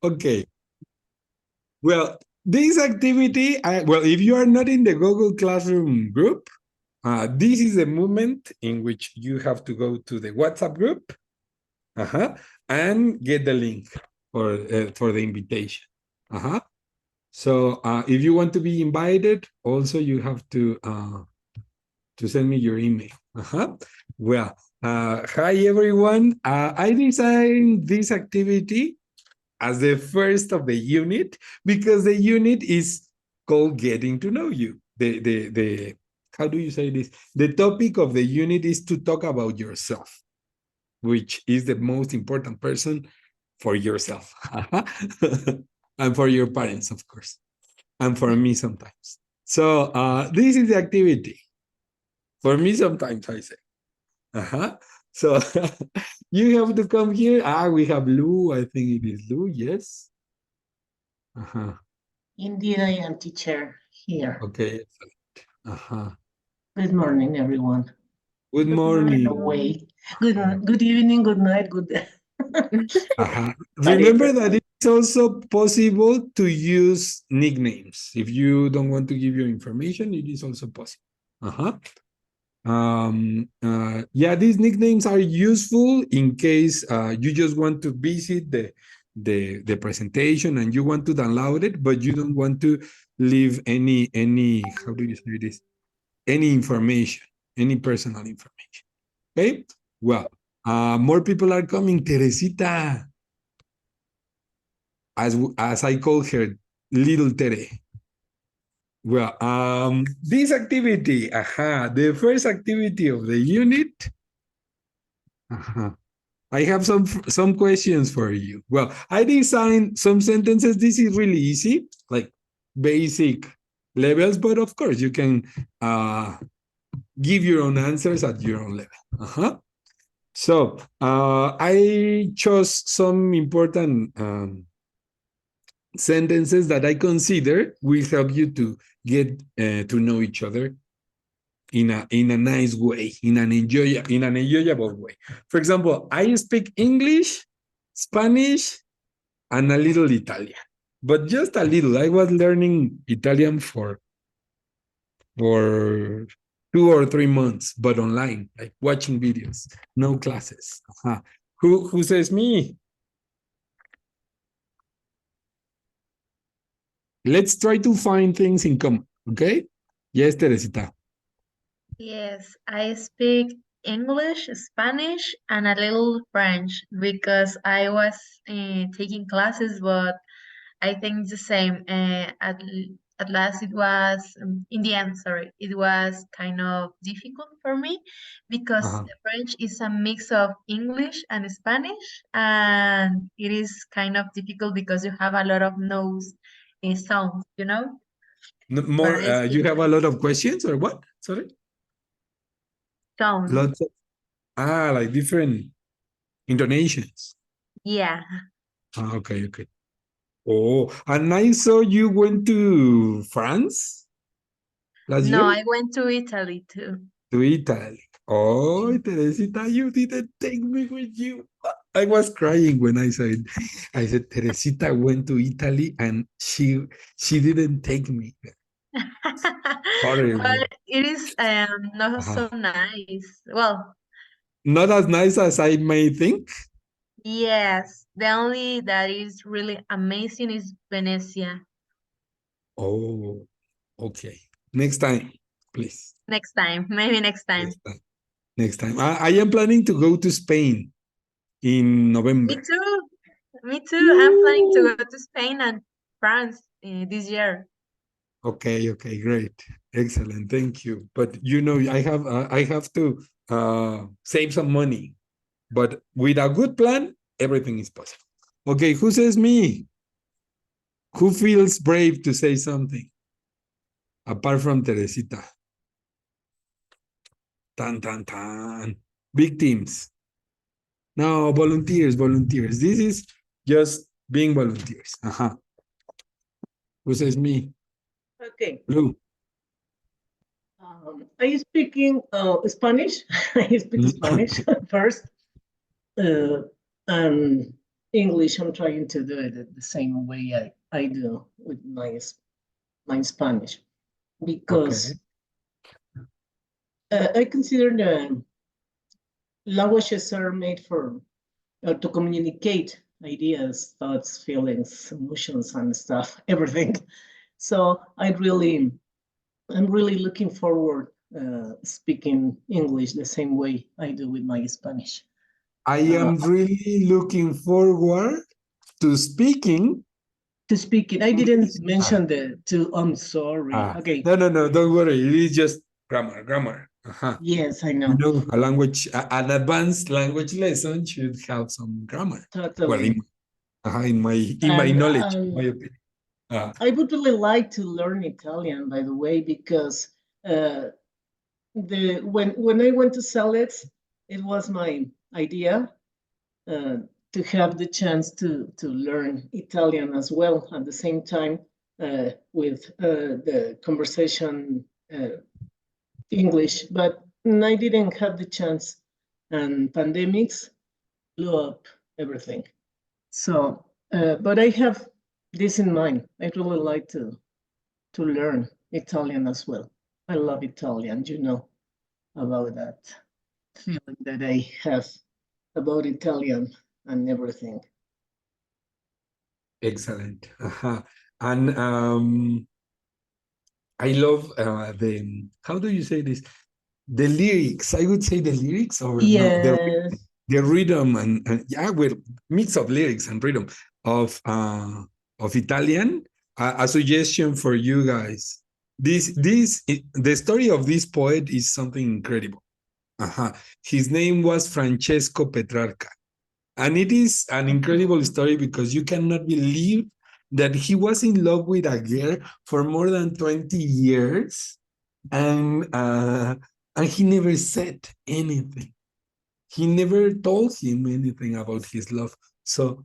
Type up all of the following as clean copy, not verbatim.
Okay. Well, this activity, well, if you are not in the Google Classroom group, this is the moment in which you have to go to the WhatsApp group and get the link for the invitation. So if you want to be invited, also you have to send me your email. Well, hi everyone. I designed this activity as the first of the unit because the unit is called getting to know you. The how do you say this? The topic of the unit is to talk about yourself, which is the most important person for yourself and for your parents, of course, and for me sometimes. So this is the activity. For me, sometimes I say. So you have to come here. We have Lou. I think it is Lou. Yes. Indeed, I am teacher here. Okay. Good morning, everyone. Good morning. Good evening, good night, good day. Remember that it's also possible to use nicknames. If you don't want to give your information, it is also possible. Yeah, these nicknames are useful in case you just want to visit the presentation and you want to download it, but you don't want to leave any how do you say this? Any information, any personal information. Okay? Well, more people are coming. Teresita, as I call her, little Tere. Well, this activity, the first activity of the unit. I have some questions for you. Well, I designed some sentences. This is really easy, like basic levels, but of course you can give your own answers at your own level. So I chose some important sentences that I consider will help you to get to know each other in a nice way, in an enjoyable way. For example, I speak English, Spanish, and a little Italian, but just a little. I was learning Italian for 2 or 3 months, but online, like watching videos, no classes. Who says me? Let's try to find things in common, okay? Yes, Teresita. Yes, I speak English, Spanish, and a little French because I was taking classes, but I think it's the same. At last, it was in the end. Sorry, it was kind of difficult for me because French is a mix of English and Spanish, and it is kind of difficult because you have a lot of nose sounds, you know. More, you have a lot of questions or what? Sorry? Sounds. Lots of, like different intonations. Yeah. Okay. Oh, and I saw you went to France last year? No, I went to Italy too. To Italy. Oh, Teresita, you didn't take me with you. I was crying when I said, Teresita went to Italy and she didn't take me. Horrible. But it is not so nice. Well, not as nice as I may think. yes, the only that is really amazing is Venezia. Oh, okay. Next time, please. Next time, maybe next time. Next time. I am planning to go to Spain in November. Me too. Me too. I'm planning to go to Spain and France this year. Okay, great. Excellent. Thank you. But you know, I have to save some money. But with a good plan, everything is possible. Okay, who says me? Who feels brave to say something? Apart from Teresita. Tan. Big teams. No, volunteers. This is just being volunteers. Who says me? Okay. Blue. Are you speaking Spanish? I speak Spanish first. And English, I'm trying to do it the same way I do with my Spanish, because Okay. I consider the languages are made for to communicate ideas, thoughts, feelings, emotions, and stuff, everything. So I'm really looking forward speaking English the same way I do with my Spanish. I Uh, am really looking forward to speaking to speak it, I didn't English. mention the to. I'm sorry. Okay. No, no, no, don't worry. It is just grammar. Yes, I You know. know, a language, an advanced language lesson should have some grammar. Well, Totally. in my And knowledge, my opinion. I would really like to learn Italian, by the way, because uh, the when I went to Selex, it was my idea uh, to have the chance to learn Italian as well at the same time with the conversation English, but I didn't have the chance, and pandemics blew up everything. So, but I have this in mind. I'd really like to learn Italian as well. I love Italian, you know, about that feeling that I have about Italian and everything. Excellent. And I love how do you say this? The lyrics. I would say the lyrics, or no, Yes, the rhythm, and yeah, well, mix of lyrics and rhythm of Italian. A suggestion for you guys. The story of this poet is something incredible. His name was Francesco Petrarca. And it is an incredible story because you cannot believe that he was in love with a girl for more than 20 years, and he never said anything. He never told him anything about his love. So,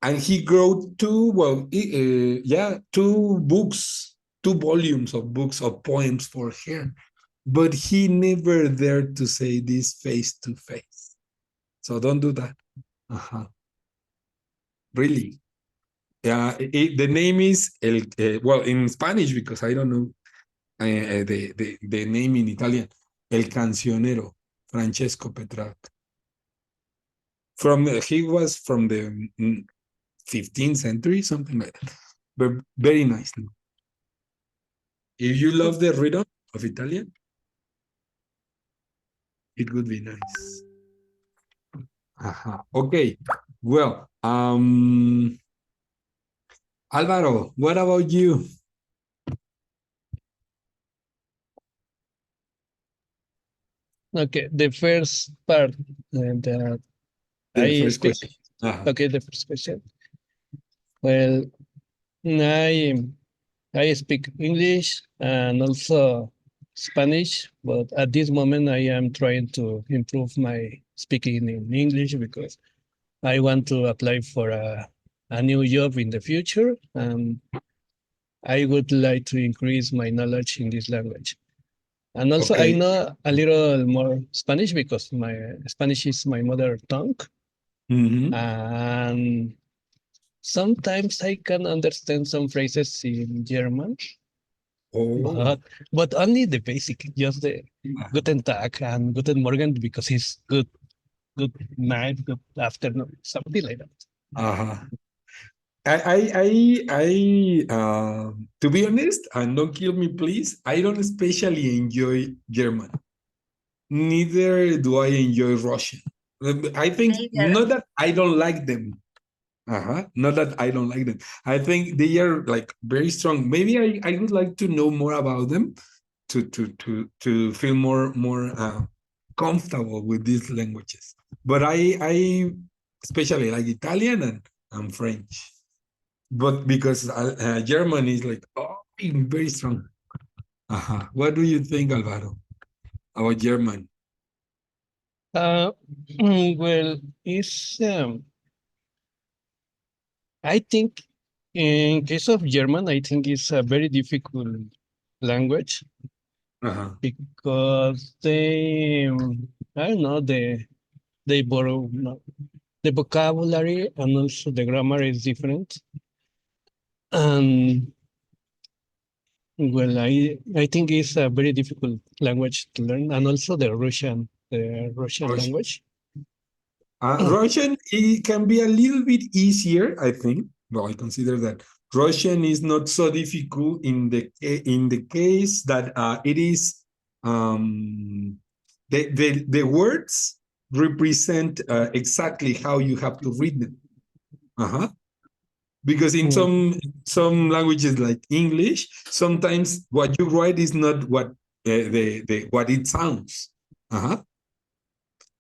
and he wrote two books, two volumes of books of poems for her, but he never dared to say this face to face. So don't do that. Really. The name is well, in Spanish, because I don't know the name in Italian, El Cancionero, Francesco Petrarca. He was from the 15th century, something like that. But very nice. If you love the rhythm of Italian, it would be nice. Okay. Well, Alvaro, what about you? Okay, the first part that The I first question. speak. Okay, the first question. Well, I I speak English and also Spanish, but at this moment I am trying to improve my speaking in English because I want to apply for a new job in the future, and I would like to increase my knowledge in this language. And also I Okay. know a little more Spanish because my Spanish is my mother tongue. Mhm. And sometimes I can understand some phrases in German, Oh. but only the basic, just the Guten Tag and Guten Morgen because it's good night, good afternoon, something like that. Uh-huh. To be honest, and don't kill me, please, I don't especially enjoy German. Neither do I enjoy Russian. I think Neither. not that I don't like them. Not that I don't like them. I think they are like very strong. Maybe I would like to know more about them to feel more comfortable with these languages. But I especially like Italian and French. But because German is like, oh, very strong. What do you think, Alvaro, about German? Uh, well, it's I think in case of German, I think it's a very difficult language Uh-huh. because I don't know, they borrow no, the vocabulary and also the grammar is different. And well, I think it's a very difficult language to learn, and also the Russian Russian. language. Russian, it can be a little bit easier, I think. Well, I consider that Russian is not so difficult in the case that it is the words represent exactly how you have to read them. Uh-huh. Because in some languages like English, sometimes what you write is not what the what it sounds. Uh-huh.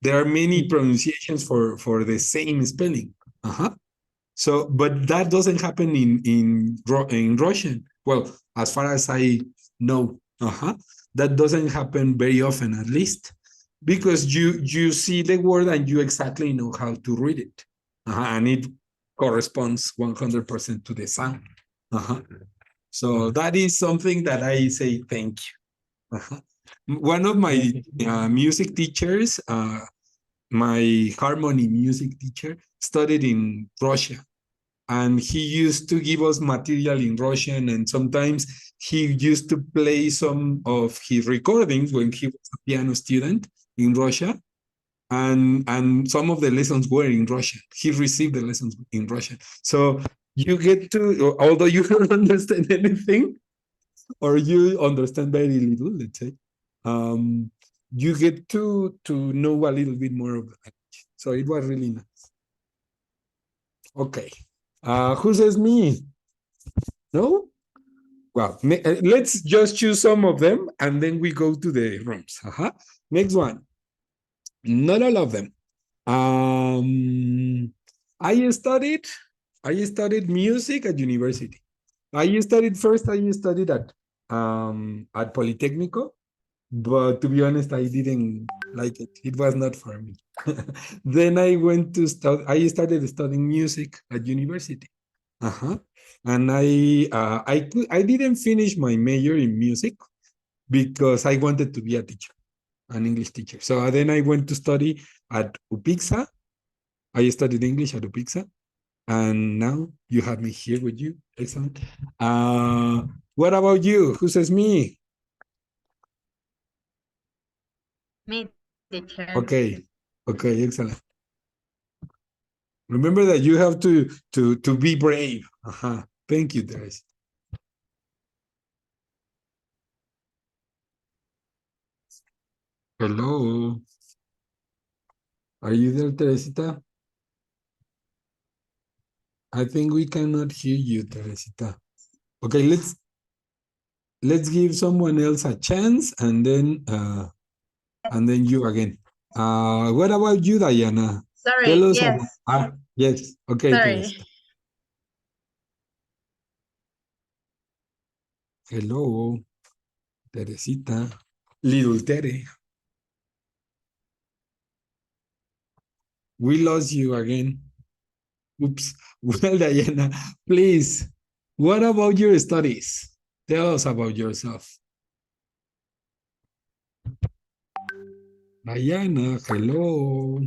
There are many pronunciations for the same spelling. Uh-huh. So, but that doesn't happen in Russian. Well, as far as I know, uh-huh, that doesn't happen very often, at least, because you see the word and you exactly know how to read it, and it corresponds 100% to the sound. Uh-huh. So that is something that I say thank you. Uh-huh. One of my music teachers, my harmony music teacher, studied in Russia, and he used to give us material in Russian, and sometimes he used to play some of his recordings when he was a piano student in Russia, and some of the lessons were in Russian. He received the lessons in Russian. So you get to, although you don't understand anything, or you understand very little, let's say, you get to know a little bit more of the language. So it was really nice. Okay. Who says me? No? Well, let's just choose some of them and then we go to the rooms. Uh-huh. Next one. Not all of them. Um, I studied I studied music at university. I studied at Politecnico, but to be honest, I didn't like it. It was not for me. Then I started studying music at university. Uh-huh. And I didn't finish my major in music because I wanted to be a teacher, an English teacher. So then I went to study at UPIXA. I studied English at UPIXA, and now you have me here with you. Excellent. What about you? Who says me? Me, teacher. Okay. Okay, excellent. Remember that you have to be brave. Uh-huh. Thank you, Teres. Hello. Are you there, Teresita? I think we cannot hear you, Teresita. Okay, let's give someone else a chance and then you again. What about you, Diana? Sorry, Tell us yes, about yes. Okay, sorry. Teresita. Hello, Teresita. Little Tere. We lost you again. Oops. Well, Diana, please. What about your studies? Tell us about yourself. Diana, hello.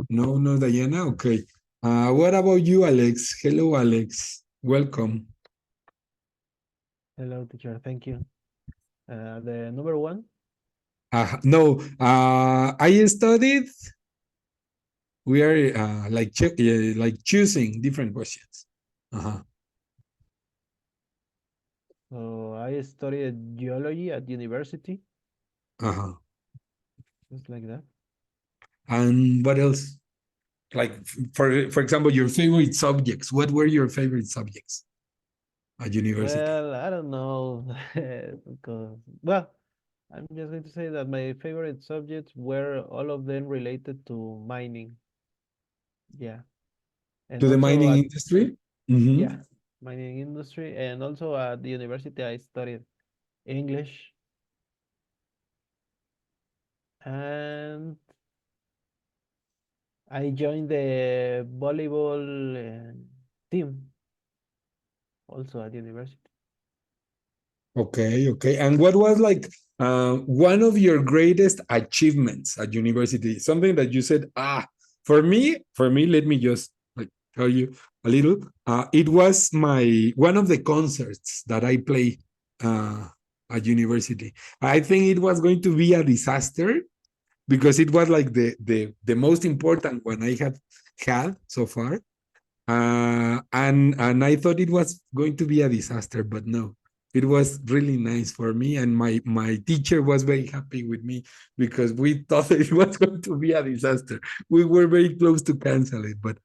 No, no, Diana. Okay. What about you, Alex? Hello, Alex. Welcome. Hello, teacher. Thank you. The number one. No, I studied. We are like choosing different questions. Uh-huh. So I studied geology at university, Uh-huh. just like that. And what else? Like for example, your favorite subjects. What were your favorite subjects at university? Well, I don't know because I'm just going to say that my favorite subjects were all of them related to mining. Yeah, and To the also mining at industry? Mm-hmm. yeah, mining industry, and also at the university I studied English and I joined the volleyball team also at university. Okay, okay. And what was like one of your greatest achievements at university, something that you said, for me, let me just like tell you a little. It was my one of the concerts that I play at university. I think it was going to be a disaster because it was like the most important one I have had so far. And I thought it was going to be a disaster, but no, it was really nice for me, and my teacher was very happy with me because we thought it was going to be a disaster. We were very close to cancel it, but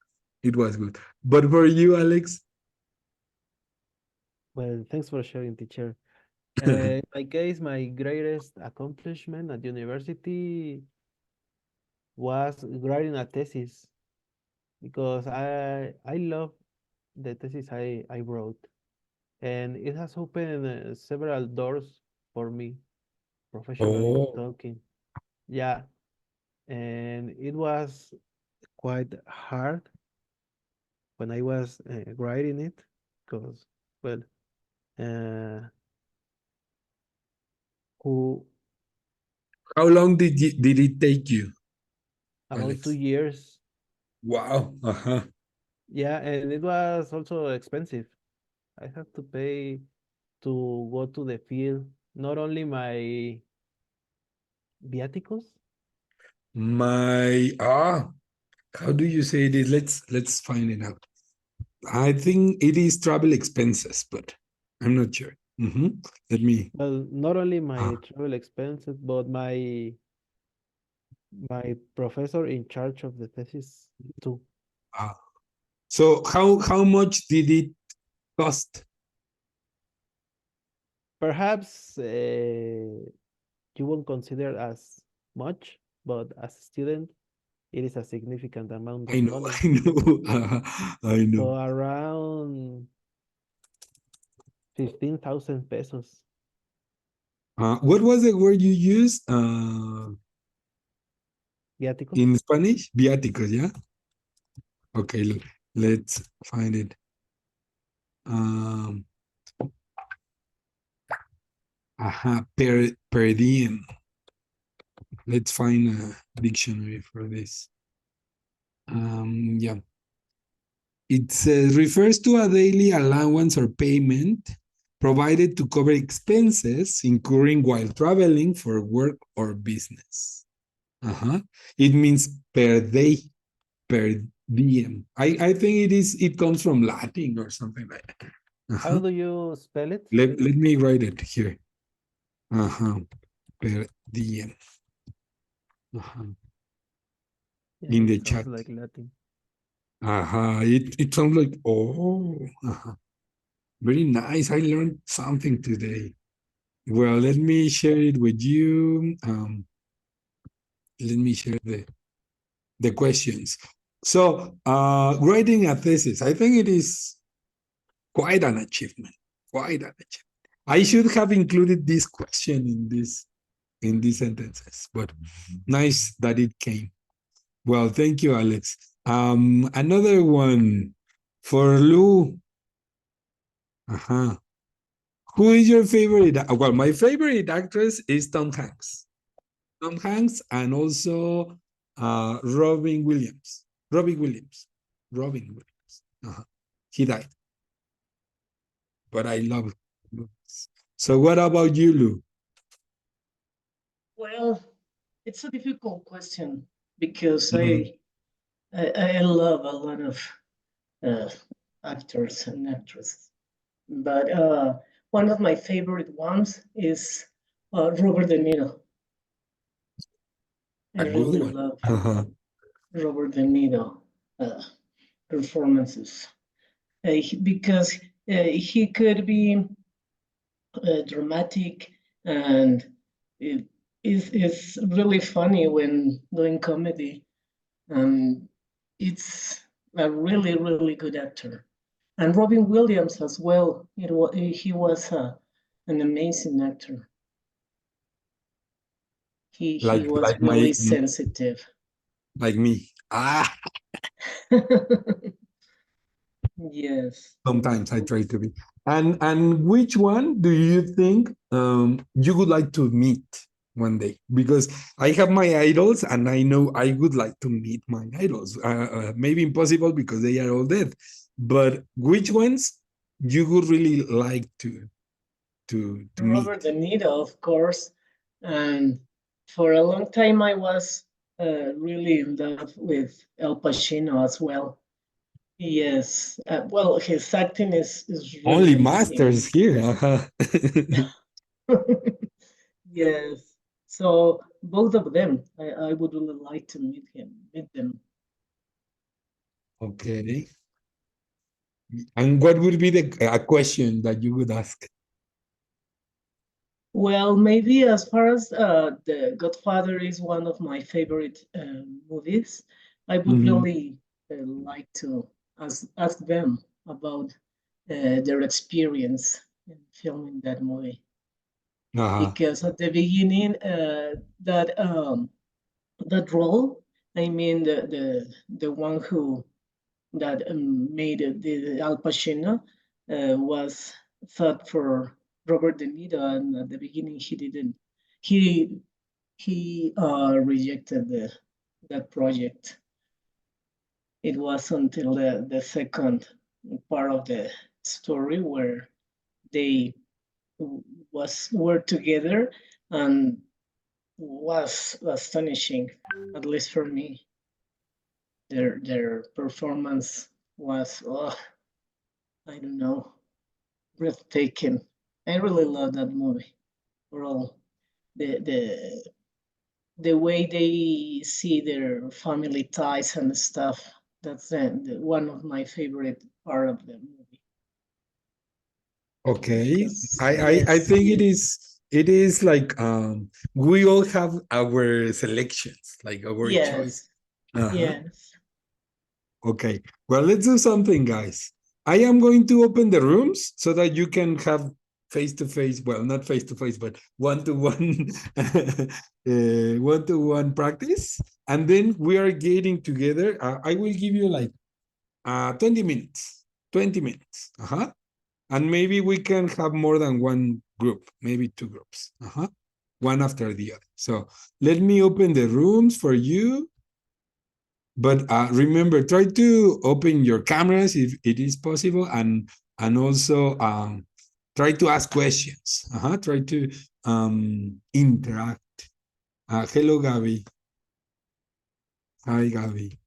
it was good. But for you, Alex? Well, thanks for sharing, teacher. In my case, my greatest accomplishment at university was writing a thesis because I love the thesis I wrote, and it has opened several doors for me professionally Oh, talking. Yeah, and it was quite hard when I was writing it because, well, uh, who how long did it take you, about two Alex? years. Wow. Uh-huh. Yeah, and it was also expensive. I have to pay to go to the field, not only my viáticos, My how do you say this? Let's find it out. I think it is travel expenses, but I'm not sure. Let me. well, not only my Uh, travel expenses, but my professor in charge of the thesis too. uh, so how much did it cost? Perhaps you won't consider as much, but as a student, it is a significant amount I of know, money. I know, I know. So around 15,000 pesos. What was the word you used Viáticos. in Spanish? Viáticos, yeah. Okay, let's find it. Um, per diem. Let's find a dictionary for this. Yeah. It says refers to a daily allowance or payment provided to cover expenses incurring while traveling for work or business. Uh-huh. It means per day, per diem. I think it comes from Latin or something like that. How Uh-huh. do you spell it? Let me write it here. Uh-huh. Per diem. Uh-huh. Yeah, In it the sounds chat. like Latin. Uh-huh. It sounds like, oh, uh-huh. Very nice. I learned something today. Well, let me share it with you. Let me share the questions. So, writing a thesis, I think it is quite an achievement. Quite an achievement. I should have included this question in these sentences, but nice that it came. Well, thank you, Alex. Another one for Lou. Uh-huh. Who is your favorite? Well, my favorite actress is Tom Hanks. Tom Hanks and also Robin Williams. Robin Williams. Robin Williams. He died, but I love him. So, what about you, Lou? Well, it's a difficult question because Mhm. I love a lot of uh, actors and actresses, but one of my favorite ones is Robert De Niro. I A good really one. love Uh-huh. Robert De Niro uh, performances because he could be dramatic and it is really funny when doing comedy. And it's a really, really good actor. And Robin Williams as well. He was an amazing actor. He was Like my really sensitive. like me. Yes. Sometimes I try to be. And which one do you think you would like to meet one day? Because I have my idols, and I know I would like to meet my idols. Maybe impossible because they are all dead. But which ones you would really like to meet? Robert De Niro, of course. And for a long time, I was really in love with Al Pacino as well. Yes. Well, his acting is really Only amazing. masters here. Yes. So both of them, I would really like to meet them. Okay. And what would be a question that you would ask? Well, maybe as far as The Godfather is one of my favorite movies, I would Mhm. really like to ask them about their experience in filming that movie. Uh-huh. Because at the beginning, that role, I mean the one who that made the Al Pacino was thought for Robert De Niro, and at the beginning he didn't. He he rejected that project. It was until the second part of the story where they were together, and was astonishing, at least for me. Their performance was, oh, I don't know, breathtaking. I really love that movie. Overall, the the the way they see their family ties and stuff. That's one of my favorite part of the movie. Okay. Because I yes, think it is like we all have our selections, like our choice. yes, Uh-huh. yes. Okay. Well, let's do something, guys. I am going to open the rooms so that you can have face to face. Well, not face to face, but one to one, one to one practice. And then we are getting together. I will give you like 20 minutes. 20 minutes. Uh-huh. And maybe we can have more than one group, maybe two groups. Uh-huh. One after the other. So let me open the rooms for you. But remember, try to open your cameras if it is possible, and also try to ask questions. Try to interact. Hello, Gabby. Hi, Gabby.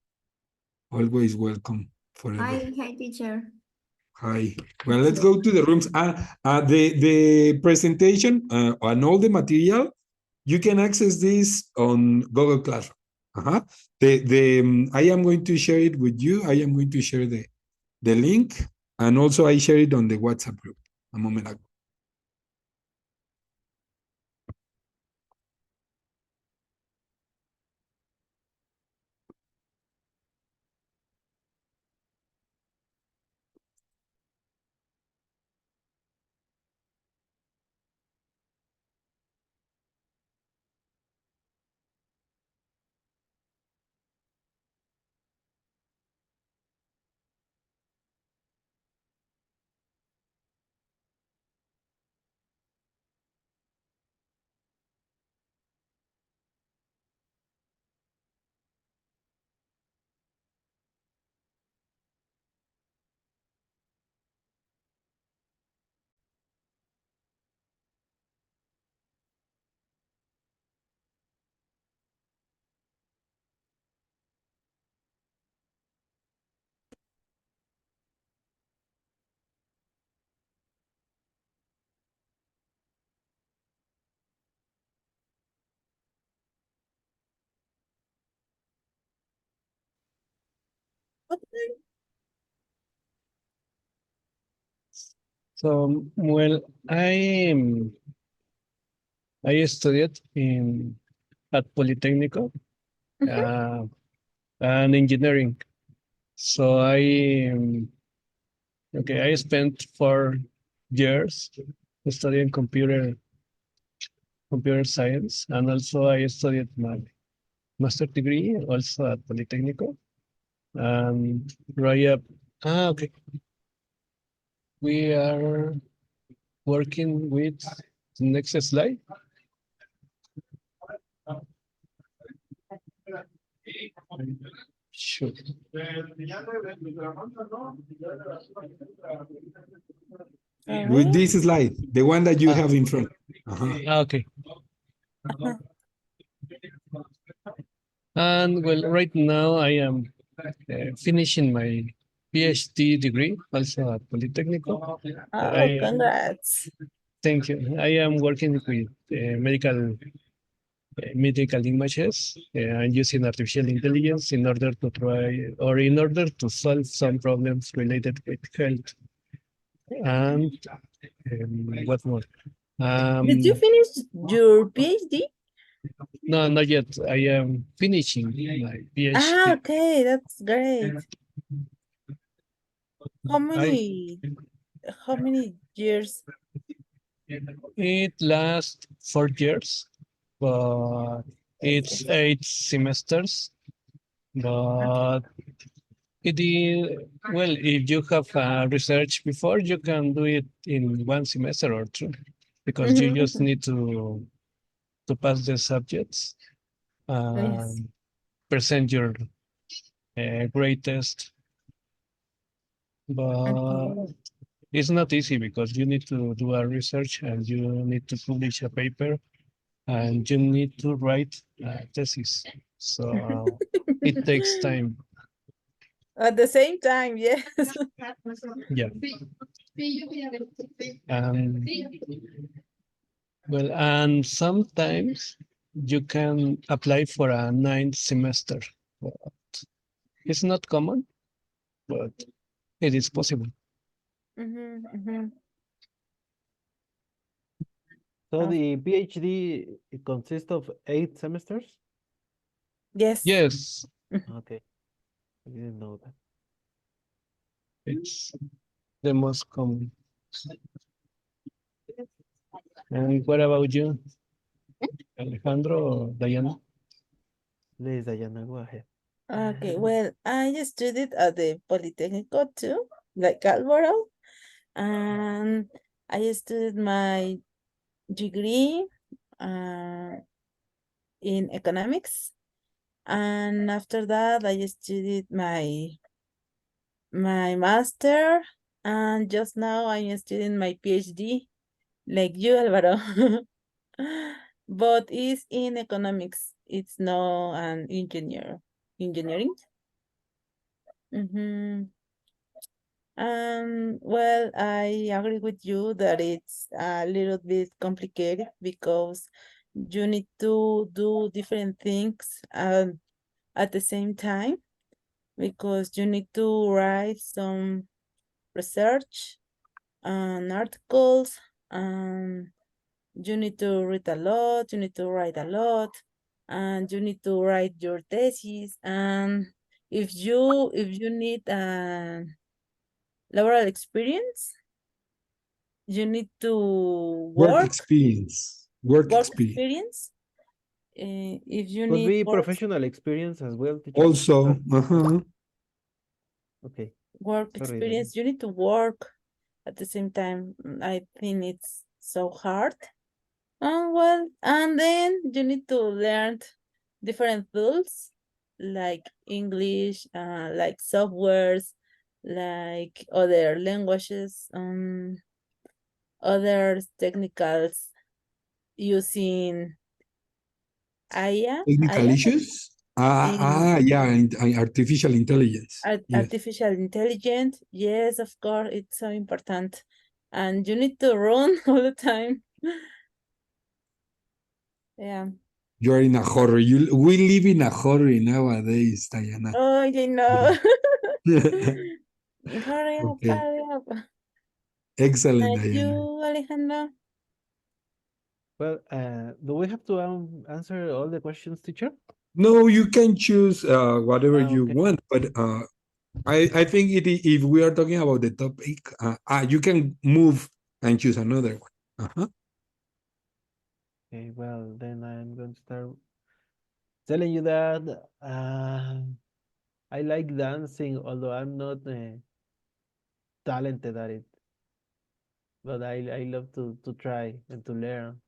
Always welcome forever. Hi, teacher. Hi. Well, let's go to the rooms. The presentation and all the material, you can access this on Google Classroom. Uh-huh. I am going to share it with you. I am going to share the link, and also I share it on the WhatsApp group a moment ago. So, well, I studied in at Polytechnico uh, and engineering. So I spent 4 years studying computer science, and also I studied my master degree also at Polytechnico. And right up, okay. We are working with the next slide. Sure. With this slide, the one that you Ah. have in front. Uh-huh. Okay. And well, right now I am finishing my PhD degree, also at Polytechnico. Oh, congrats. Thank you. I am working with medical images and using artificial intelligence in order to try or in order to solve some problems related with health. And what more? Did you finish your PhD? No, not yet. I am finishing my PhD. Ah, okay, that's great. How I, many years? it lasts 4 years, but it's 8 semesters. But it is, well, if you have research before, you can do it in 1 semester or two, because you just need to pass the subjects Yes. and present your grade test. But Okay. it's not easy because you need to do a research and you need to publish a paper and you need to write a thesis. So it takes time. At the same time, yes. Yeah. And well, and sometimes you can apply for a 9th semester. But it's not common, but it is possible. So the PhD it consists of 8 semesters? Yes. Yes, Okay. I didn't know that. it's the most common. And what about you, Alejandro or Diana? Please, Diana, go ahead. Okay, well, I studied at the Polytechnico too, like Alvaro, and I studied my degree uh, in economics, and after that, I studied my master, and just now I'm studying my PhD, like you, Alvaro. But it's in economics. It's no an engineering. Well, I agree with you that it's a little bit complicated because you need to do different things at the same time, because you need to write some research and articles, and you need to read a lot, you need to write a lot, and you need to write your thesis. And if you need a laboral experience, you need to Work work experience. Work work experience. experience. If you Could need be work professional experience as well, teacher. Also, uh-huh. Okay. work Sorry, Diana. experience, you need to work at the same time. I think it's so hard. Well, and then you need to learn different tools like English, like softwares, like other languages, other technicals using Technical AI, issues. in Yeah, and artificial intelligence. Yes. artificial intelligence. Yes, of course, it's so important. And you need to run all the time. Yeah. You're in a hurry. We live in a hurry nowadays, Diana. Oh, you know. Hurry up, Okay. hurry up. Excellent, And you, Diana. Alejandro? Well, do we have to answer all the questions, teacher? No, you can choose whatever you Okay. want, but I think if we are talking about the topic, you can move and choose another one. Uh-huh. Okay, well, then I'm going to start telling you that I like dancing, although I'm not talented at it. but I love to try and to learn.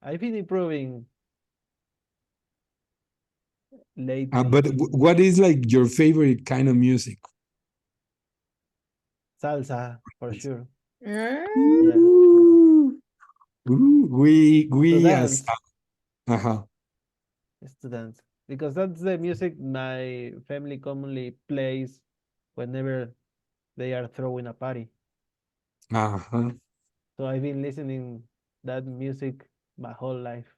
I've been improving lately. But what is like your favorite kind of music? Salsa for sure. Mm, Yeah, Ooh, to we as dance. uh-huh. Is to dance because that's the music my family commonly plays whenever they are throwing a party. Uh-huh. So I've been listening that music my whole life.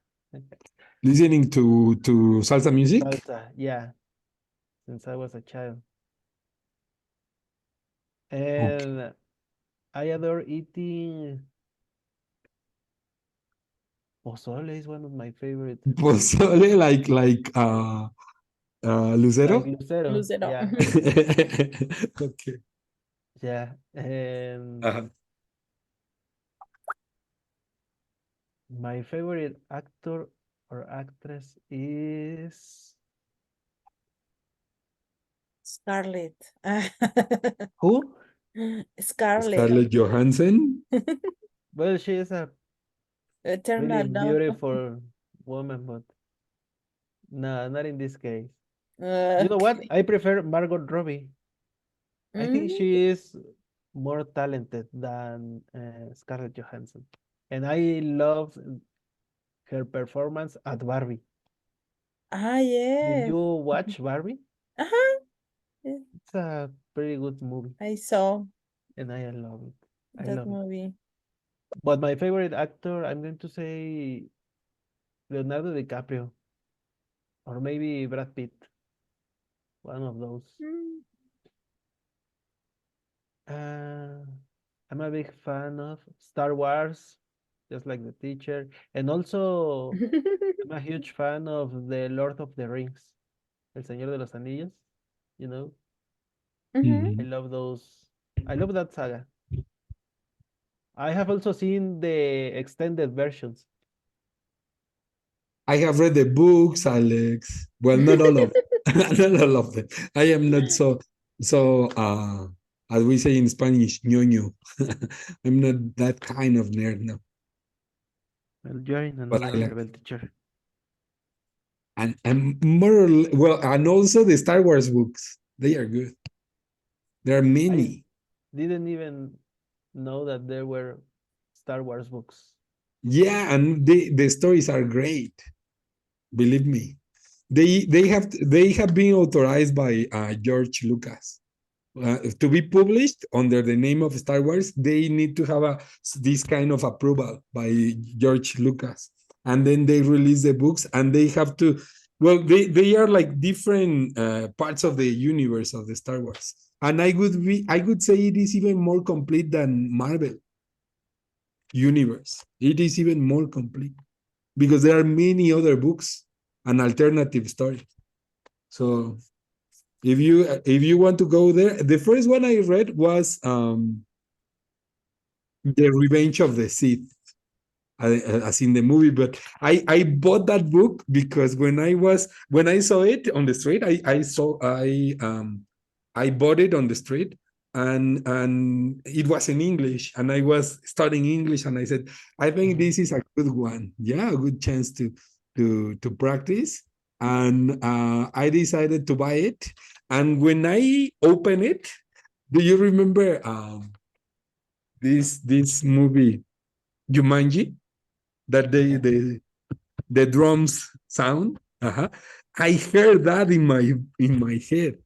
Listening to salsa music? Salsa, yeah, since I was a child. And I adore eating pozole is one of my favorite. Pozole Like Lucero? Lucero, Lucero. yeah, Okay. yeah. And Uh-huh. my favorite actor or actress is Scarlett. who? Scarlett. Scarlett Johansson? Well, she is a really Eternal love. beautiful woman, but no, not in this case. You know what? Okay. I prefer Margot Robbie. I think Mm, she is more talented than Scarlett Johansson, and I love her performance at Barbie. Did yes. you watch Barbie? Uh-huh. Yeah, It's a pretty good movie, I saw and I love it. I that love it. movie. But my favorite actor, I'm going to say Leonardo DiCaprio or maybe Brad Pitt, one of those. Mm. Uh, I'm a big fan of Star Wars, just like the teacher, and also I'm a huge fan of the Lord of the Rings, El Señor de los Anillos. You know, Mhm. I Mhm. love those. I love that saga. I have also seen the extended versions. I have read the books, Alex. Well, not all of not all of them. I am not so as we say in Spanish, ñoño. I'm not that kind of nerd now. Well, you're in But another I like level, teacher. and more well, and also the Star Wars books. They are good. There are I many. didn't even know that there were Star Wars books. Yeah, and the stories are great. Believe me. They have been authorized by George Lucas. To be published under the name of Star Wars, they need to have this kind of approval by George Lucas. And then they release the books and they have to, well, they are like different parts of the universe of the Star Wars. And I would say it is even more complete than Marvel universe. It is even more complete because there are many other books and alternative stories. So if you want to go there, the first one I read was The Revenge of the Sith, as in the movie. But I bought that book because when I saw it on the street, I bought it on the street, and it was in English, and I was studying English, and I said, I think Mhm. this is a good one. Yeah, a good chance to practice. And I decided to buy it. And when I open it, do you remember this movie Jumanji? That Yeah. the drums sound. Uh-huh. I heard that in my head,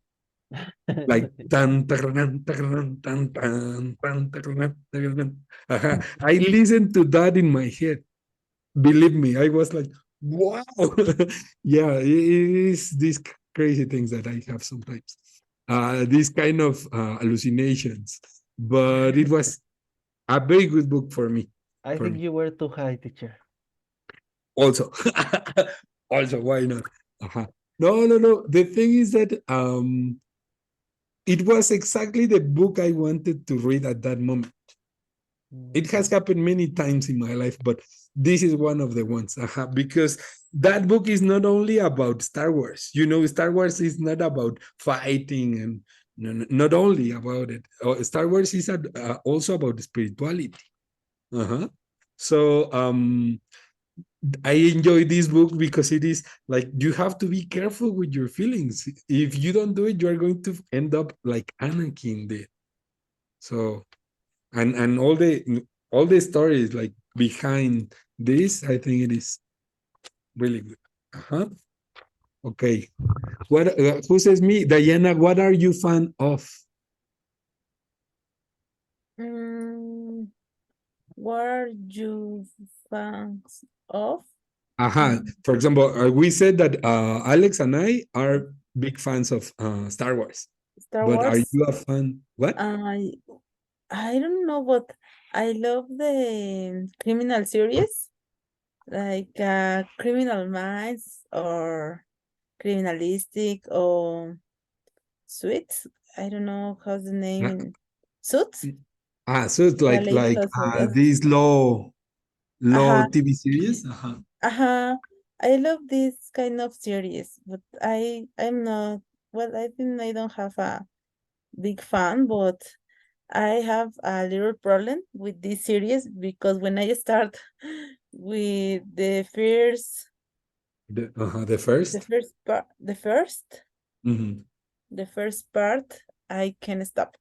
like tan tan tan tan tan tan tan. Uh-huh. I listened to that in my head. Believe me, I was like, wow. Yeah, it is these crazy things that I have sometimes. These kind of hallucinations. But it was a very good book for me. I For think me. you were too high, teacher. Also. Also, why not? Uh-huh. No. The thing is that it was exactly the book I wanted to read at that moment. It has Okay. happened many times in my life, but this is one of the ones. Because that book is not only about Star Wars. Star Wars is not about fighting and not only about it. Star Wars is also about spirituality. So I enjoy this book because it is like you have to be careful with your feelings. If you don't do it, you are going to end up like Anakin did. So and all the stories like behind this, I think it is really good. Okay. What who says me? Diana, what are you fan of? Mm, what are you fans of? For example, we said that Alex and I are big fans of Star Wars. Star But are Wars. you a fan? What? I I don't know, but I love the criminal series, like Criminal Minds or Criminalistic or Suits. I don't know how's the name Uh, in Suits. so it's La like Ley like Suits. this law Uh-huh. TV series. Uh-huh. I love this kind of series, but I'm not, well, I think I don't have a big fan, but I have a little problem with this series because when I start with The the first. first part, Mhm. the first part, I can stop.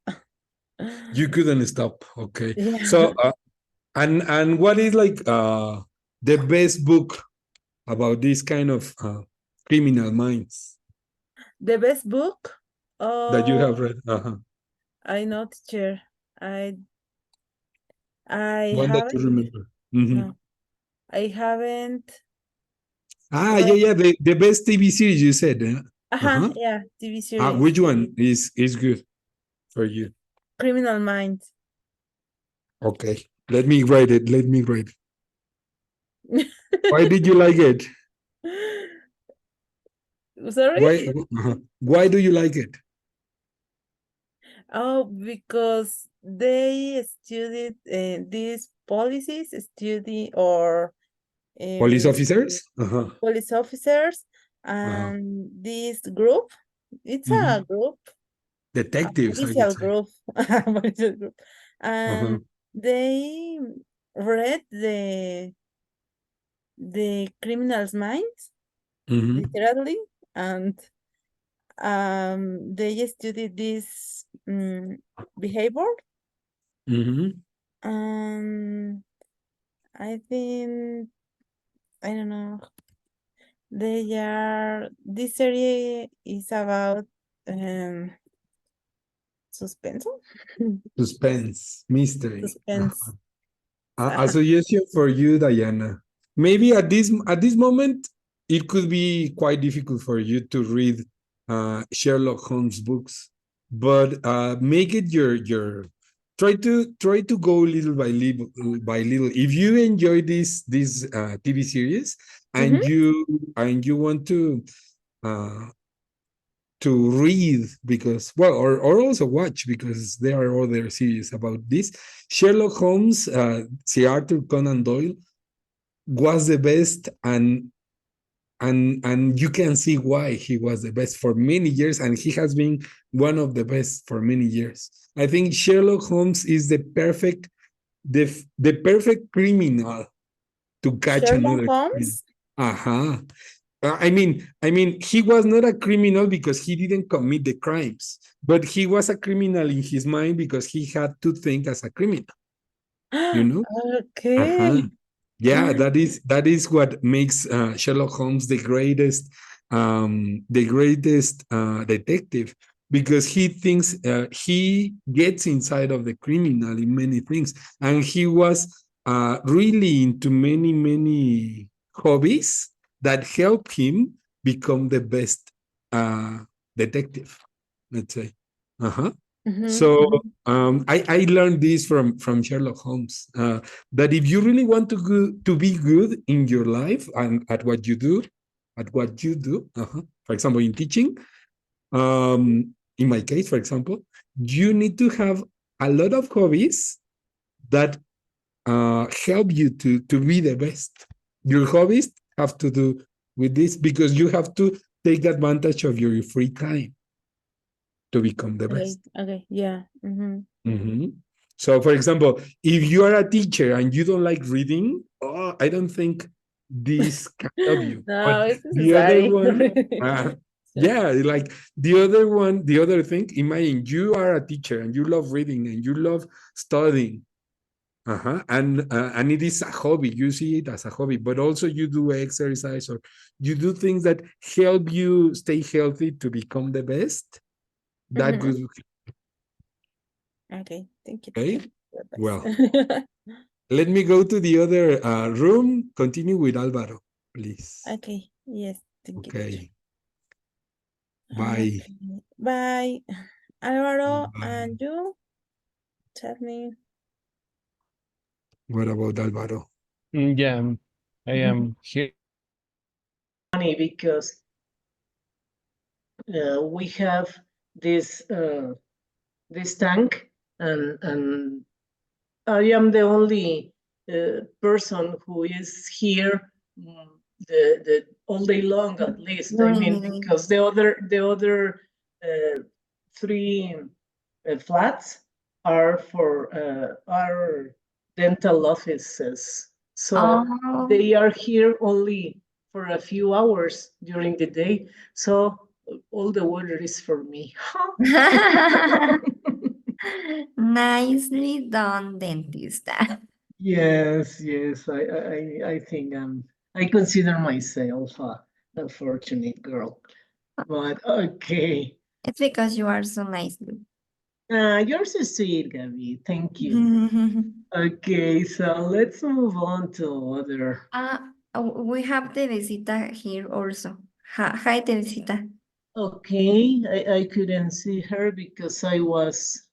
You couldn't stop. Okay. Yeah. So and what is like the best book about this kind of criminal minds The best book? that you have Oh, read? I know, teacher. I I One that you haven't, remember. Mhm. no, I haven't Yeah, read. yeah. The best TV series you said. Uh-huh. Yeah, TV series. Which one is good for you? Criminal Minds. Okay. Let me write it. Let me write it. Why did you like it? Sorry? Why do you like it? Oh, because they studied these policies, study or Police um, officers? police officers, Uh-huh. and this group, it's a Mhm. group, a Detectives, I would policial say. group, a policial group, Uh-huh. and they read the criminal's minds Mhm. literally, and they studied this behavior. Mhm. I think, I don't know. This series is about suspense. Suspense, mystery. Suspense. A Uh-huh. suggestion for you, Diana. Maybe at this moment, it could be quite difficult for you to read Sherlock Holmes books, but make it your try to go little by little by little. If you enjoy this TV series Mm-hmm. and you want uh, to read because or also watch because there are other series about this. Sherlock Holmes, Sir Arthur Conan Doyle was the best, and you can see why he was the best for many years, and he has been one of the best for many years. I think Sherlock Holmes is the perfect criminal to catch Sherlock another criminal. Holmes. Uh-huh. I mean, he was not a criminal because he didn't commit the crimes, but he was a criminal in his mind because he had to think as a criminal, you know? Uh-huh. Okay. Yeah, that is what makes Sherlock Holmes the greatest detective because he thinks he gets inside of the criminal in many things, and he was really into many many hobbies that help him become the best uh, detective. Let's say, uh-huh. Mm-hmm, So mm-hmm. I learned this from Sherlock Holmes. That if you really want to be good in your life and at what you do, for example, in teaching, in my case, for example, you need to have a lot of hobbies that help you to be the best. Your hobbies have to do with this because you have to take advantage of your free time to become the Okay, best. okay, yeah. Mhm. So, for example, if you are a teacher and you don't like reading, oh, I don't think this can help you. No, But it's the other necessary. one, yeah, like the other one, the other thing, imagine you are a teacher and you love reading and you love studying. And it is a hobby. You see it as a hobby, but also you do exercise or you do things that help you stay healthy to become the best. That Mhm. would Okay, thank you. okay. Thank you for Well, advice. let me go to the other room. Continue with Alvaro, please. Okay, yes, thank you, teacher. Okay. Bye. Okay, bye. Alvaro, Bye. and you tell me. What about Alvaro? Yeah, I am here. Funny because we have this this tank, and I am the only person who is here the all day long, at least. I mean, Really? because the other three flats are dental offices, so Oh. they are here only for a few hours during the day. So all the water is for me. Nicely done, dentist. Yes, yes. I think I consider myself a fortunate girl. But okay. It's because you are so nice. You're so sweet, Gabby. Thank you. Okay, so let's move on to other. We have Teresita here also. Hi, Teresita. Okay, I couldn't see her because I was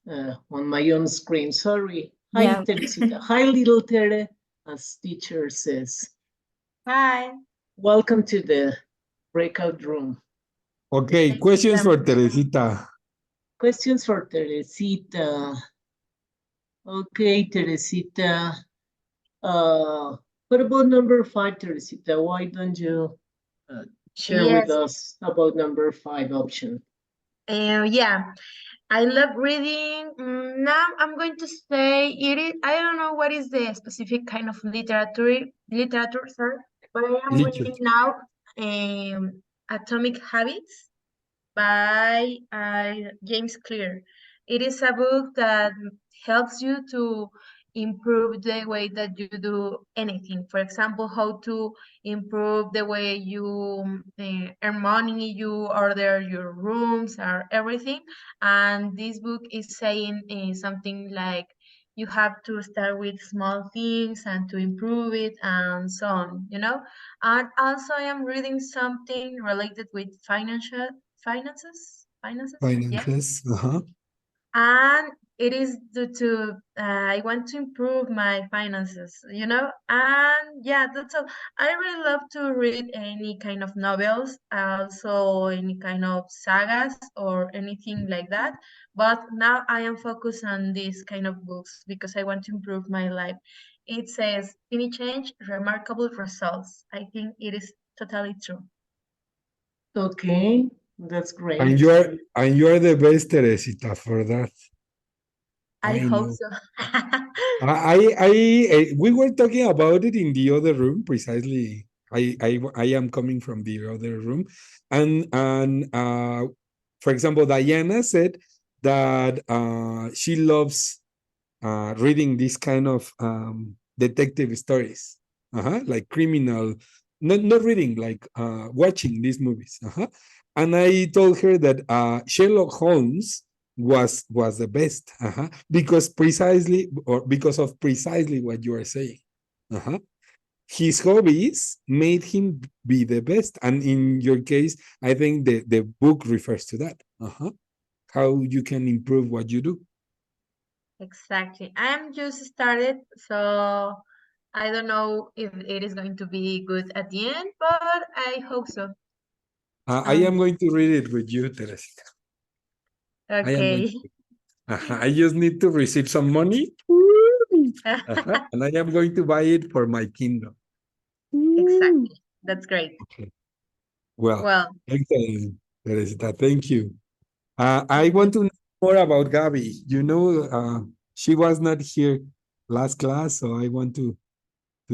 on my own screen. Sorry. Hi, Yeah. Teresita. Hi, little Tere, as teacher says. Hi. Welcome to the breakout room. Okay, questions for Teresita. Questions for Teresita. Okay, Teresita. What about number 5, Teresita? Why don't you share with Yes. us about number 5 option? Yeah. I love reading. Now I'm going to say it is. I don't know what is the specific kind of literature, sorry, but I am reading Literature. now Atomic Habits by James Clear. It is a book that helps you to improve the way that you do anything. For example, how to improve the way you earn money, you order your rooms or everything. And this book is saying something like you have to start with small things and to improve it and so on, you know. And also I am reading something related with finances, yeah. Finances. And it is due to I want to improve my finances, you know. And yeah, that's all. I really love to read any kind of novels, also any kind of sagas or anything like that. But now I am focused on this kind of books because I want to improve my life. It says tiny change, remarkable results. I think it is totally true. Okay, that's And great. you are the best, Teresita, for that. I I hope know. so. We were talking about it in the other room precisely. I am coming from the other room, and for example, Diana said that she loves reading this kind of detective stories, like criminal, not reading, like watching these movies. And I told her that Sherlock Holmes was the best, because of precisely what you are saying. His hobbies made him be the best, and in your case, I think the book refers to that. How you can improve what you do. Exactly. I am just started, so I don't know if it is going to be good at the end, but I hope so. I am going to read it with you, Teresita. I am going Okay. to. I just need to receive some money. And I am going to buy it for my kingdom. Exactly. That's great. Okay. Well, Well, excellent, Teresita. Thank you. I want to know more about Gabby. She was not here last class, so I want to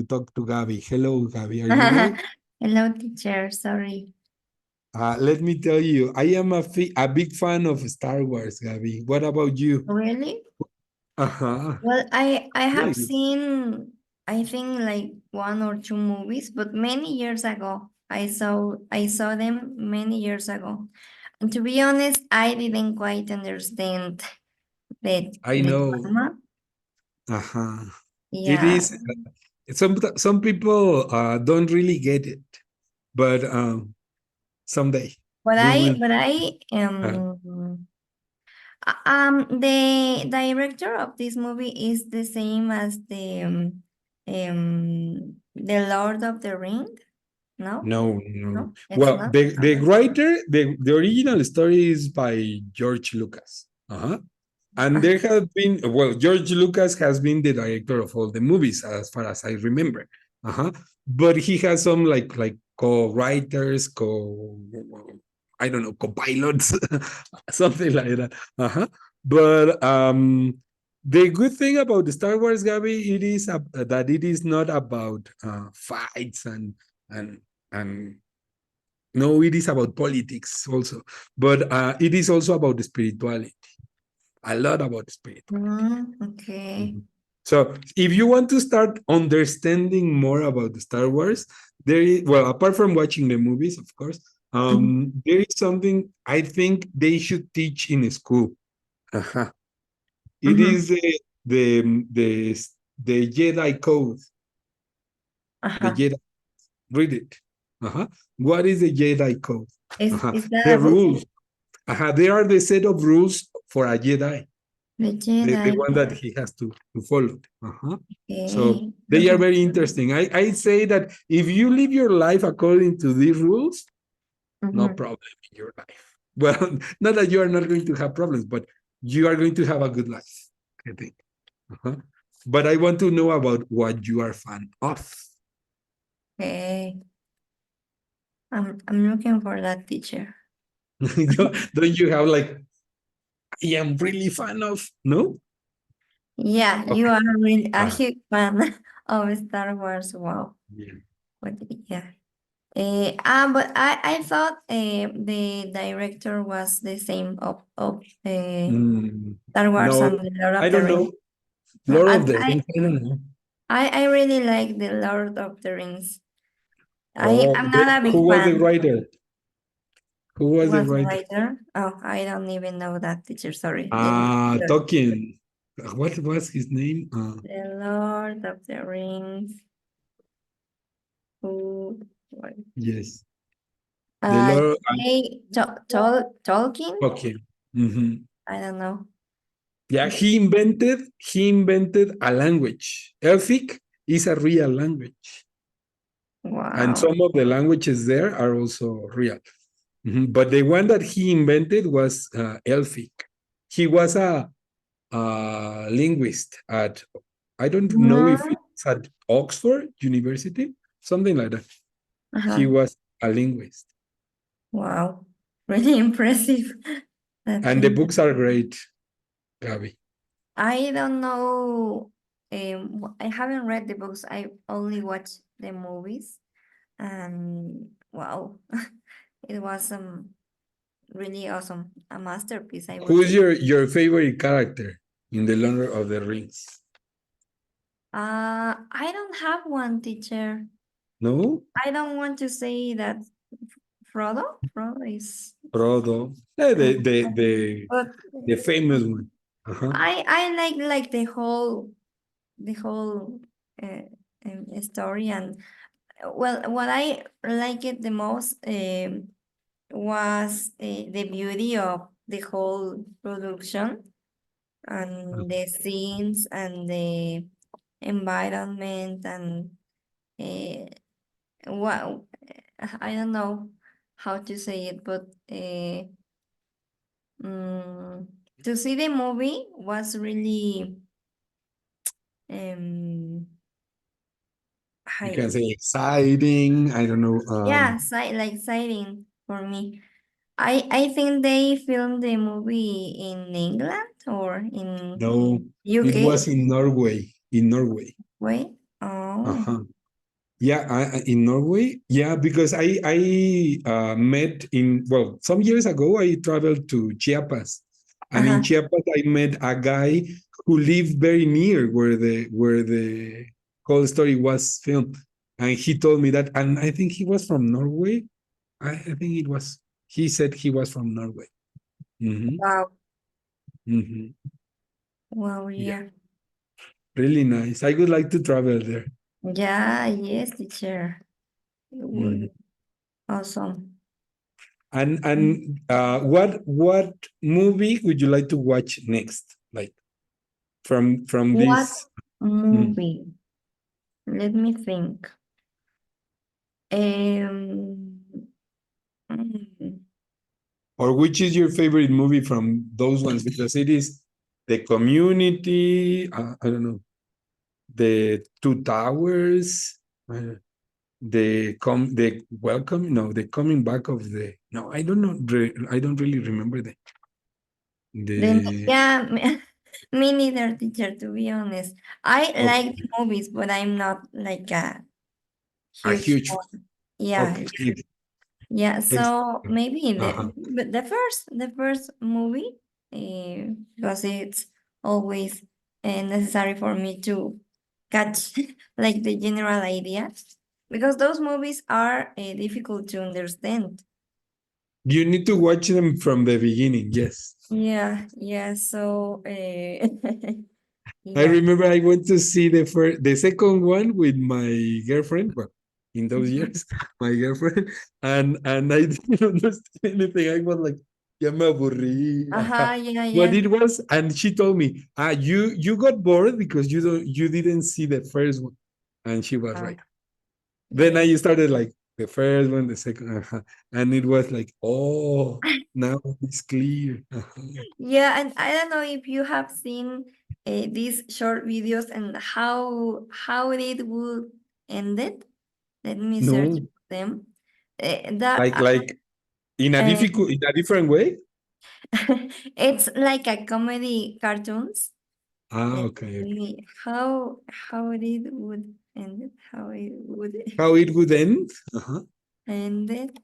talk to Gabby. Hello, Gabby. Are you there? Hello, teacher. Sorry. Let me tell you, I am a big fan of Star Wars, Gabby. What about you? Really? Uh-huh. Well, I have Yes. seen, I think, like one or two movies, but many years ago. I saw them many years ago. And to be honest, I didn't quite understand I the know. drama. Uh-huh. It Yeah. is some people don't really get it, but someday But we I will. but I Uh, the director of this movie is the same as the Lord of the Ring. No? no, no. No, it's Well, not. the writer, the original story is by George Lucas. Uh-huh. And there have been, well, George Lucas has been the director of all the movies, as far as I remember. Uh-huh. But he has some like co-writers, I don't know, co-pilots, something like that. Uh-huh. But the good thing about the Star Wars, Gabby, it is that it is not about fights and and no, it is about politics also, but it is also about the spirituality, a lot about spirituality. Okay. So if you want to start understanding more about the Star Wars, there is, well, apart from watching the movies, of course, there is something I think they should teach in school. Uh-huh. It is the the the Jedi code, the Uh-huh. Jedi. Read it. Uh-huh. What is the Jedi code? Uh-huh. Is that The a book? rules. Uh-huh. They are the set of rules for a Jedi. The The Jedi. one that he has to follow. Uh-huh. So Okay. they are very interesting. I say that if you live your life according to these rules, no problem in your life. Well, not that you are not going to have problems, but you are going to have a good life, I think. Uh-huh. But I want to know about what you are fan of. Okay. I'm looking for that teacher. Don't you have like, I am really fan of? No? Yeah, you Okay. are really a Uh, huge fan of Star Wars. Wow. yeah. What, yeah. But I thought the director was the same of Mm, Star Wars no, and the Lord I of the don't Rings. know. No, Lord and of the Rings, I don't know. I really like the Lord of the Rings. Oh, I'm not a who big was the fan. writer? Who was the Was the writer? writer? Oh, I don't even know that teacher. Sorry. Let me search. Tolkien. What was his name? The Lord of the Rings. Who? What? Yes. The Lord Tolkien? Tolkien. Mhm. I don't know. Yeah, he invented a language. Elfic is a real language. And Wow. some of the languages there are also real. But the one that he invented was Elfic. He was a linguist at, I don't know if Mhm. it's at Oxford University, something like that. He Uh-huh. was a linguist. Wow. Really impressive. That's And the really, books are great, Gabby. I don't know. I haven't read the books. I only watched the movies. And wow, it was really awesome. A masterpiece, I would Who's say. your favorite character in The Lord of the Rings? I don't have one teacher. No? I don't want to say that Frodo. Frodo is, Frodo. Eh, uh, the, the, the, but the famous one. Uh-huh. I like the whole uh, story. And well, what I like it the most was the beauty of the whole production and the scenes and the environment and uh, what I don't know how to say it, but mm, to see the movie was really um You I can say exciting. I don't know. yeah, like exciting for me. I think they filmed the movie in England or in No, it UK. was in Norway. In Norway. Wait. Oh. Uh-huh. Yeah, in Norway. Yeah, because I met in, well, some years ago I traveled to Chiapas, and in Uh-huh. Chiapas I met a guy who lived very near where the whole story was filmed, and he told me that, and I think he was from Norway. I think it was. He said he was from Norway. Hmm. Wow. Hmm. Wow, Yeah, yeah. really nice. I would like to travel there. Yeah, yes, teacher. It would Mhm. be awesome. And what movie would you like to watch next? Like from What this, mm, movie? Let me think. Um, mm, or which is your favorite movie from those ones? Because it is The Community. I don't know, The Two Towers. The Welcome. No, the Coming Back of the. No, I don't know. I don't really remember then the yeah, me neither, teacher, to be honest. I like Okay, the movies, but I'm not like a a huge huge. fan. Yeah, Okay. yeah. So maybe Uh-huh. the first movie, because it's always necessary for me to catch like the general idea, because those movies are difficult to understand. You need to watch them from the beginning. Yes. Yeah, yeah. So I yeah. remember I went to see the second one with my girlfriend. Well, in those years, my girlfriend, and I didn't understand anything. I was like, ya me aburrí. Uh-huh, yeah, But yeah, it was, and she told me, you got bored because you didn't see the first one, and she was uh, right. Then yeah. I started like the first one, the second, and it was like, oh, now it's clear. Yeah, and I don't know if you have seen these short videos and how it would end it. Let me search No, for them. That like in a uh, different way. it's like a comedy cartoons. Ah, Let okay. me how it would end it, how it would How it would end? Uh-huh. end it.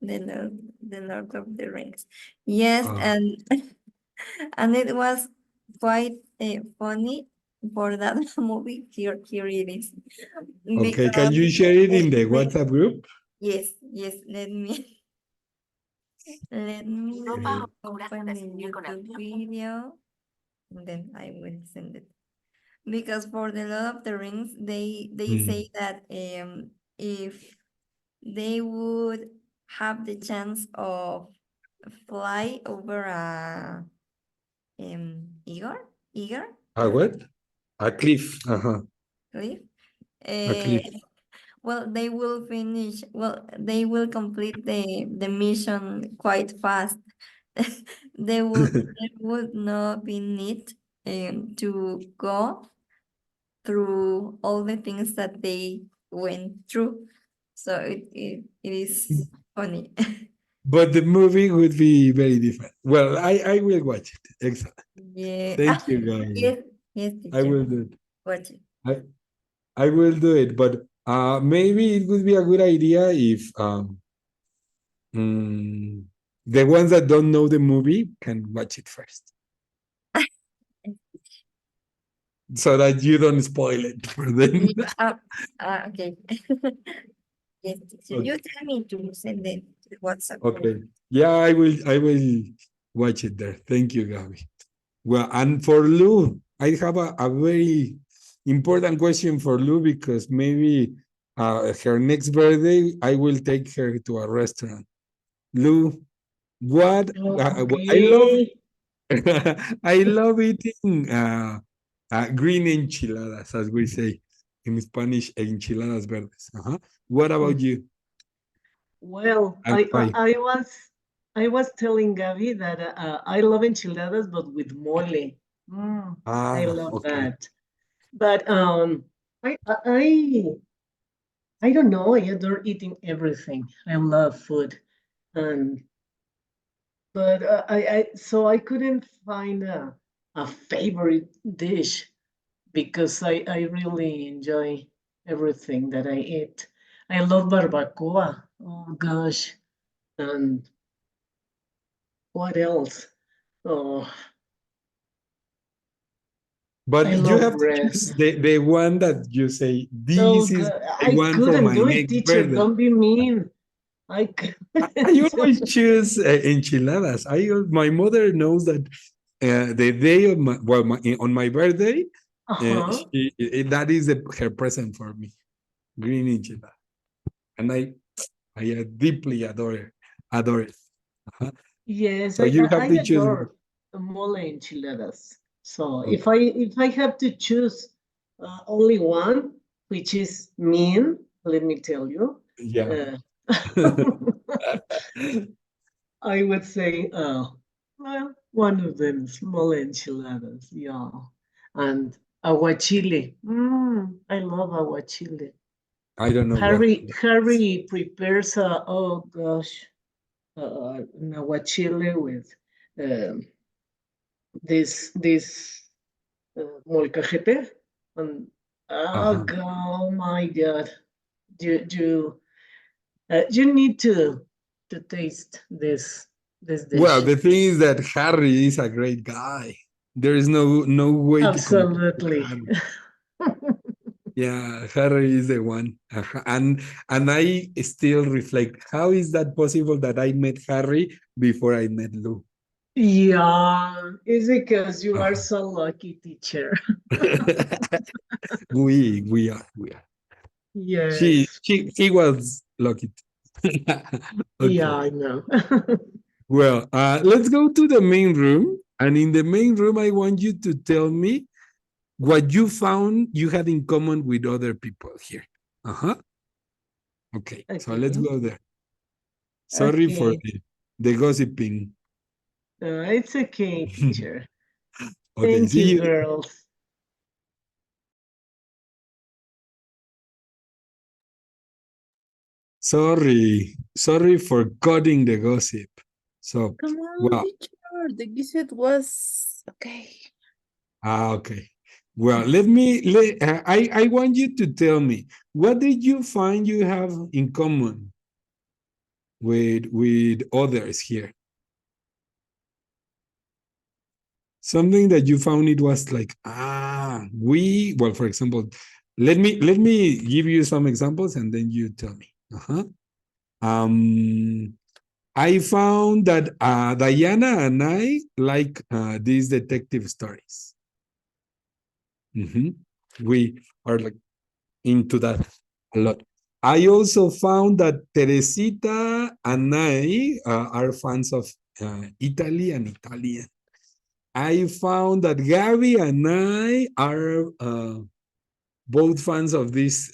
The Lord of the Rings. Yes, Ah, and and it was quite funny for that movie. Here it is. okay. Can Because you share it in the they WhatsApp group? yes, yes, let me Okay. open the YouTube video, and then I will send it. Because for the Lord of the Rings, they Mm. say that if they would have the chance of fly over a eager A what? A cliff. Uh-huh. cliff, A uh, cliff. well, they will complete the mission quite fast. There would not be need to go through all the things that they went through. So it is funny. But the movie would be very different. Well, I will watch it. Excellent. Yeah. Thank you, guys. Yes, yes, I teacher. will do it. Watch it. I, I will do it. But maybe it would be a good idea if mm, the ones that don't know the movie can watch it first, so that you don't spoil it for them. Yeah, okay. Yes, teacher. You Okay. tell me to send it to WhatsApp. Okay. Yeah, I will watch it there. Thank you, Gabby. Well, and for Lou, I have a very important question for Lou because maybe her next birthday, I will take her to a restaurant. Lou, what I love Okay. I love eating green enchiladas, as we say in Spanish, enchiladas verdes. What about you? Well, And why? I was telling Gabby that I love enchiladas, but with mole. Mm, I love Okay. that. But I I don't know. I adore eating everything. I love food, and but I couldn't find a favorite dish because I really enjoy everything that I eat. I love barbacoa. Oh gosh, and what else? Oh, I But you love have to choose breast. the one that you say, Oh this is God, the I one for couldn't my do it, next teacher. birthday. Don't be mean. I I couldn't do always it. choose enchiladas. My mother knows that the day of on my birthday, Uh-huh. that is her present for me, green enchilada, and I deeply adore it. Uh-huh. Yes, So you have I to choose one. adore mole enchiladas. So Okay. if I have to choose only one, which is mean, let me tell you, Yeah. uh, I would say, well, one of them is mole enchiladas, yeah, and aguachile. I love aguachile. I don't know what. Harry prepares oh gosh, an aguachile with um, this molcajete, and Uh-huh. oh my god, you you need to taste this Well, dish. the thing is that Harry is a great guy. There is no way to compare to Absolutely. Harry. Yeah, Harry is the one. And I still reflect, how is that possible that I met Harry before I met Lou? Yeah, it's because you are Uh-huh. so lucky, teacher. We are. Yes. He was lucky. Yeah, Okay. I know. Well, let's go to the main room. And in the main room, I want you to tell me what you found you had in common with other people here. Uh-huh. Okay. So let's Okay. go there. Sorry for Okay. the gossiping. It's okay, teacher. Okay, Thank see you, you. girls. Sorry for cutting the gossip. So, Come on, well, teacher. The gizzard was okay. okay. Well, I want you to tell me, what did you find you have in common with others here? Something that you found it was like, well, for example, let me give you some examples and then you tell me. Uh-huh. Um, I found that Diana and I like these detective stories. Mhm. We are like into that a lot. I also found that Teresita and I are fans of Italy and Italian. I found that Gabby and I are both fans of these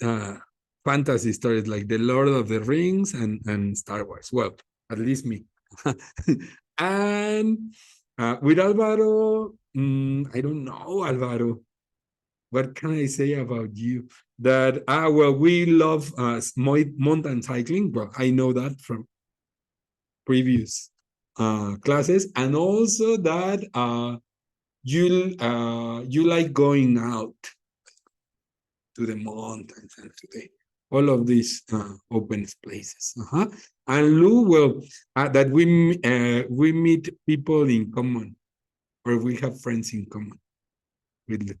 fantasy stories like The Lord of the Rings and Star Wars. Well, at least me. And with Alvaro, I don't know, Alvaro. What can I say about you? That, well, we love mountain cycling. Well, I know that from previous classes. And also that you like going out to the mountains and to all of these open places. Uh-huh. And Lou, well, that we meet people in common, or we have friends in common with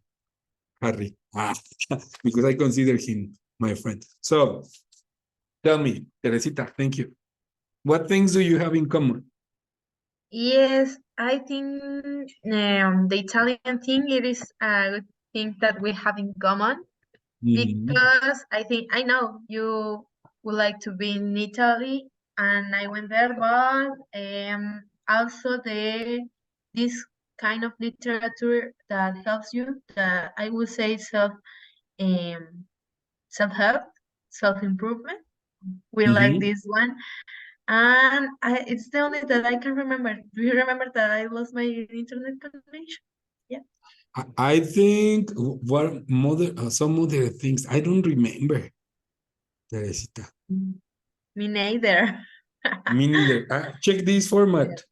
Harry, because I consider him my friend. So tell me, Teresita, thank you. What things do you have in common? Yes, I think the Italian thing it is a good thing that we have in common Mhm. because I think I know you would like to be in Italy and I went there, but also this kind of literature that helps you that I would say um self-help, self-improvement. We like Mhm. this one. And it's the only that I can remember. Do you remember that I lost my internet connection? Yeah. I think what some other things I don't remember, Teresita. Me neither. Me neither. Check this format.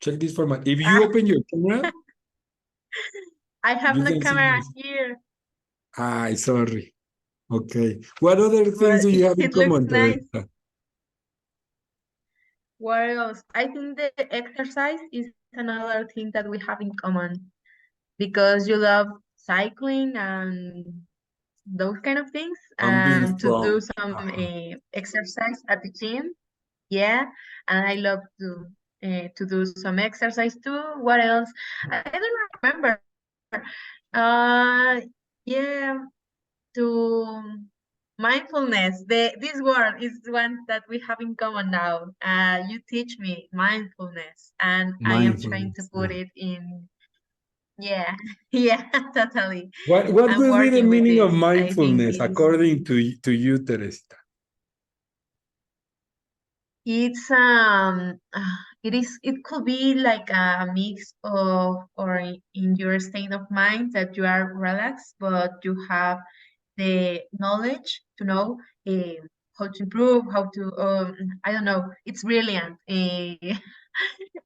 Check this format. If you Ah, open your camera, I have you no can see camera this. here, Sorry. Okay. What other things but do you have in it looks common, nice. Teresita? What else? I think the exercise is another thing that we have in common because you love cycling and those kind of things, I'm being and to do strong. some exercise at the gym. Yeah, and I love to do some exercise too. What else? I don't remember. Uh, yeah, to mindfulness. This word is one that we have in common now. You teach me mindfulness, and I am trying to Mindfulness. put it in. Yeah, yeah, totally. What I'm will be the working with meaning of this. I think mindfulness it is. according to you, Teresita? It's it could be like a mix of or in your state of mind that you are relaxed, but you have the knowledge to know how to improve, how to I don't know. It's brilliant. I don't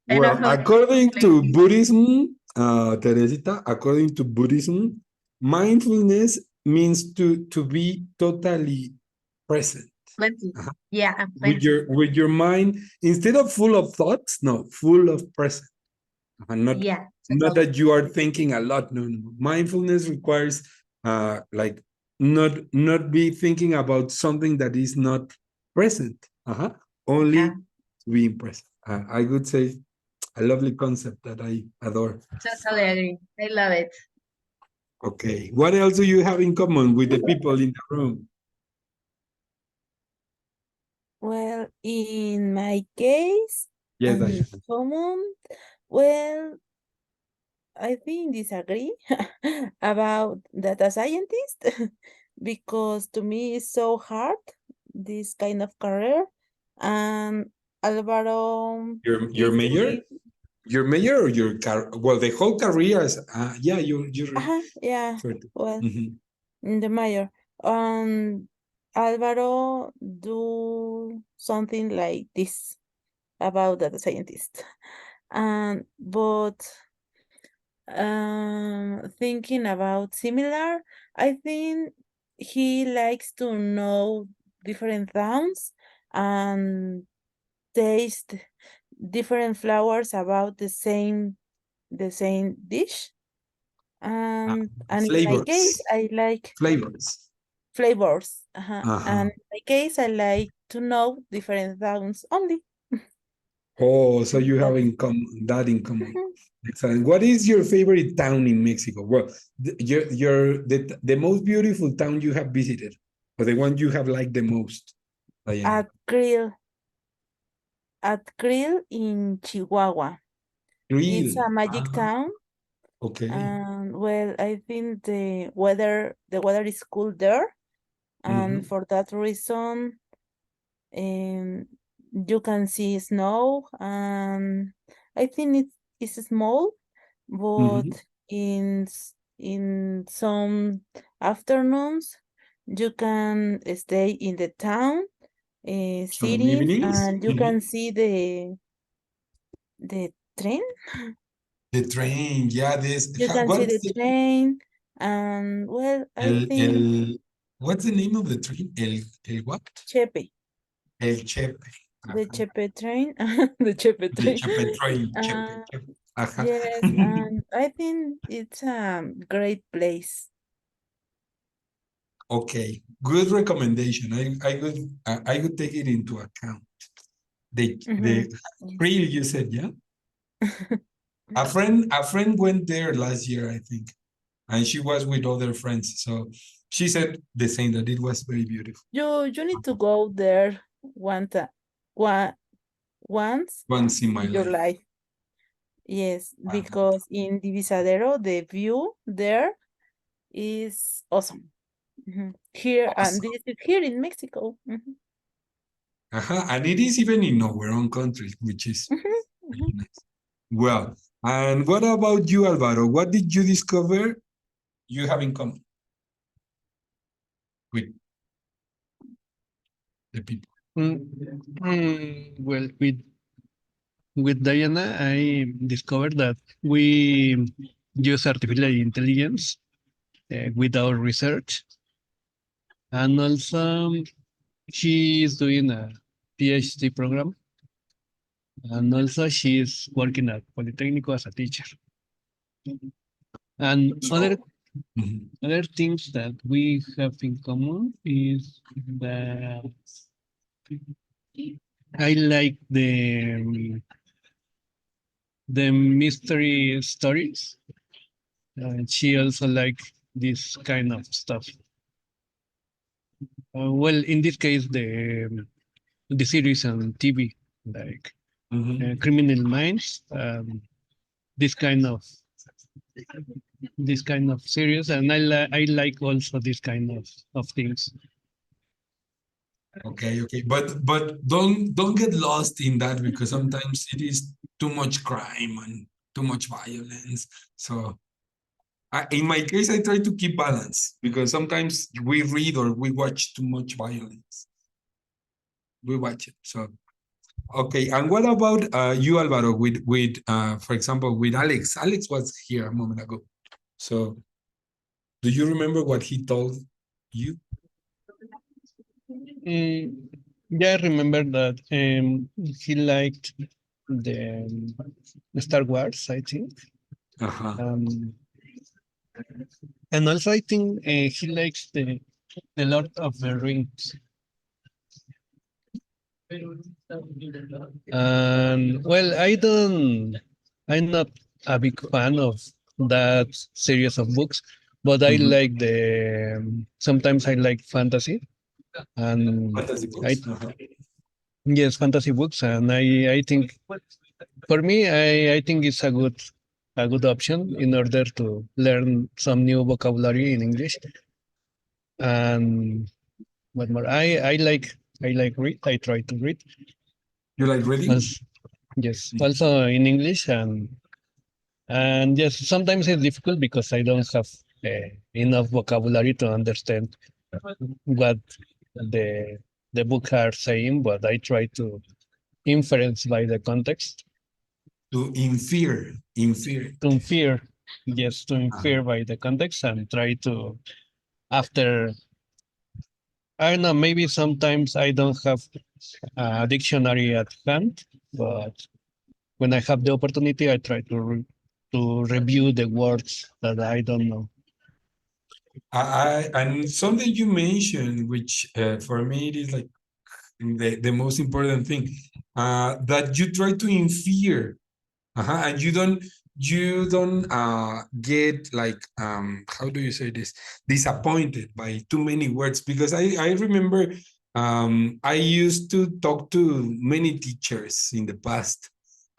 know Well, how to according explain to this. Buddhism, Teresita, according to Buddhism, mindfulness means to be totally present. Plenty. Uh-huh. Yeah, and With plenty. your mind, instead of full of thoughts, no, full of present. Not Yeah, not totally. that you are thinking a lot. No, no. Mindfulness requires like not be thinking about something that is not present. Yeah, Only being present. I would say a lovely concept that I adore. totally agree. I love it. Okay. What else do you have in common with the people in the room? Well, in my case, Yes, and Diana. common, well, I think disagree about data scientist because to me it's so hard this kind of career. And Alvaro Your is doing, mayor? Your mayor or your well, the whole career is yeah, you're yeah, sort of. well, Mhm. in the mayor. Alvaro do something like this about data scientist. But thinking about similar, I think he likes to know different sounds and taste different flowers about the same dish. Ah, And in my case, flavors. I like Flavors. flavors. Uh-huh. And in my case, I like to know different sounds only. Oh, so you have That's that in common. Mhm. Excellent. What is your favorite town in Mexico? Well, the most beautiful town you have visited, or the one you have liked the most, Diana? At grill at Krill in Chihuahua. It's Real. a magic town, Okay. and well, I think the weather is cool there, and Mhm. for that reason, um, you can see snow, and I think it's small, but Mhm. in some afternoons, you can stay in the town, Some sitting, evenings. and you Mhm. can see the train. The train. Yeah, this. You can see What's the train, and well, I think what's the name of the train? El what? Chepe, El Chepe. the Ajá. Chepe train, the Chepe The train. Chepe train. Chepe, Uh, Chepe. Ajá. yes, and I think it's a great place. Okay, good recommendation. I would take it into account. The Yes. April, you said, yeah? A friend went there last year, I think, and she was with other friends. So she said the same, that it was very beautiful. You need to go there one once Once in my in your life. life. Yes, Wow. because in Divisadero, the view there is awesome. Here, and Awesome. this is here in Mexico. And it is even in our own country, which is Mhm, really mhm. nice. Well, And what about you, Alvaro? What did you discover you have in common with the people? Well, with Diana, I discovered that we use artificial intelligence with our research, and also she is doing a PhD program, and also she is working at Polytechnico as a teacher. And other things that we have in common is that I like the mystery stories. She also like this kind of stuff. Well, in this case, the series on TV, like Criminal Minds, this kind of series, and I like also this kind of things. Okay, okay, but don't get lost in that, because sometimes it is too much crime and too much violence. So in my case, I try to keep balance, because sometimes we read or we watch too much violence. We watch it. So okay, and what about you, Alvaro? With for example, with Alex. Alex was here a moment ago. So do you remember what he told you? Yeah, I remember that he liked the Star Wars, I think. Um, and also, I think he likes the Lord of the Rings. And well, I'm not a big fan of that series of books, but I like sometimes I like fantasy, and Fantasy I books. yes, fantasy books, and I think for me, I think it's a good option in order to learn some new vocabulary in English. And what more? I like read. I try to read. You like reading? Yes, also in English, and yes, sometimes it's difficult because I don't have enough vocabulary to understand what the the book are saying, but I try to inference by the context. To infer. To infer, yes, to infer by the context and try to after. I don't know, maybe sometimes I don't have a dictionary at hand, but when I have the opportunity, I try to review the words that I don't know. And something you mentioned, which for me it is like the most important thing, that you try to infer, and you don't get like how do you say this, disappointed by too many words, because I remember I used to talk to many teachers in the past,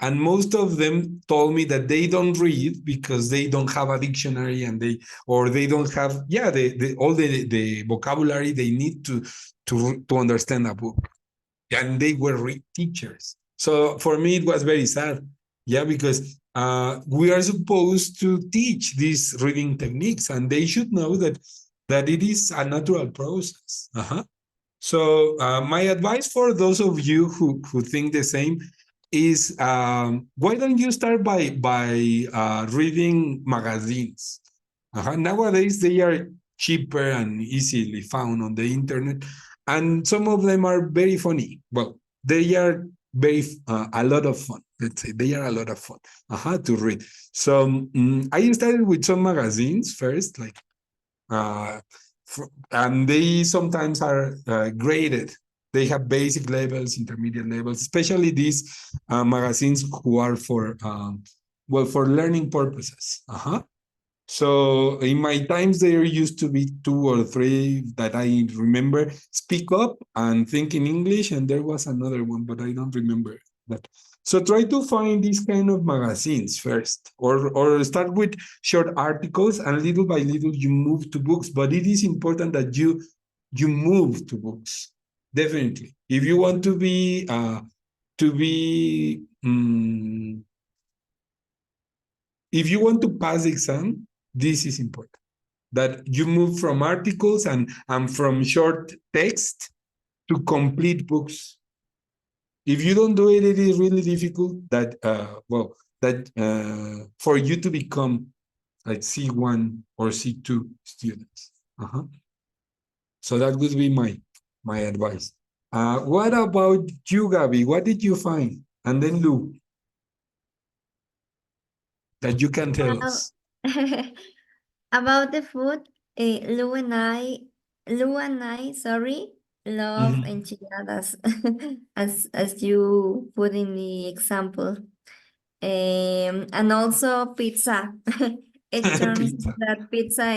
and most of them told me that they don't read because they don't have a dictionary, and they don't have all the vocabulary they need to understand a book, and they were teachers. So for me, it was very sad. Yeah, because we are supposed to teach these reading techniques, and they should know that it is a natural process. So my advice for those of you who think the same is, why don't you start by reading magazines? Nowadays they are cheaper and easily found on the internet, and some of them are very funny. Well, they are very a lot of fun. Let's say they are a lot of fun to read. So I started with some magazines first, like uh, and they sometimes are graded. They have basic levels, intermediate levels, especially these magazines who are for for learning purposes. So in my times, there used to be 2 or 3 that I remember. Speak Up and Think in English, and there was another one, but I don't remember that. So try to find these kind of magazines first, or start with short articles, and little by little you move to books. But it is important that you move to books. Definitely, if you want to be if you want to pass the exam, this is important. That you move from articles and from short text to complete books. If you don't do it, it is really difficult that for you to become like C1 or C2 students. So that would be my advice. What about you, Gabby? What did you find? And then Lou, that you can tell Well, us. about the food, Lou and I, sorry, love Mhm. enchiladas, as you put in the example. And also pizza. It turns Pizza. that pizza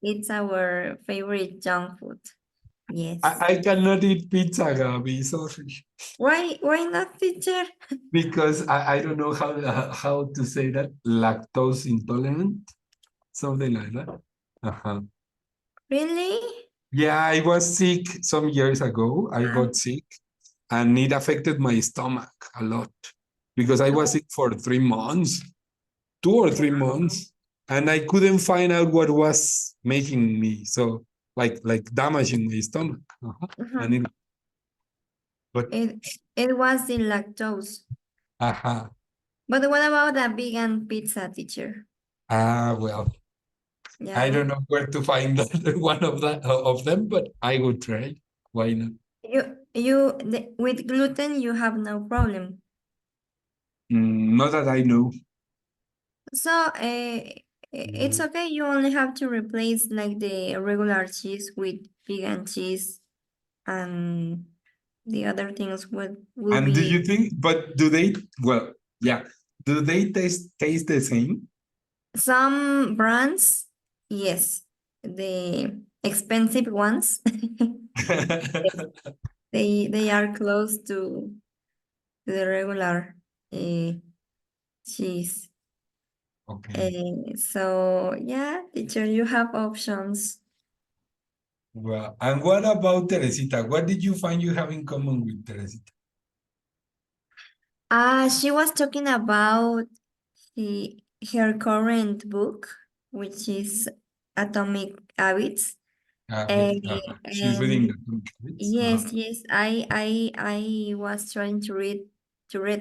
it's our favorite junk food. Yes. I cannot eat pizza, Gabby. Sorry. Why not, teacher? Because I don't know how to say that, lactose intolerant, something like that. Really? Yeah, I was sick some years ago. I Um, got sick and it affected my stomach a lot because I was sick for 3 months, 2 or 3 months, and I couldn't find out what was making me so like damaging my stomach. uh-huh. And it, but It was the lactose. uh But what about a vegan pizza, teacher? well, I Yeah. don't know where to find one of them, but I would try. Why not? With gluten you have no problem. Not that I know. So it's okay. You only have to replace like the regular cheese with vegan cheese, and the other things will And do be you think? But do they? Well, yeah. Do they taste the same? some brands. Yes, the expensive ones. They are close to the regular uh, cheese. Okay. So yeah, teacher, you have options. Well, and what about Teresita? What did you find you have in common with Teresita? She was talking about her current book, which is Atomic Habits. With, And, she's reading and the books. yes, I was trying to read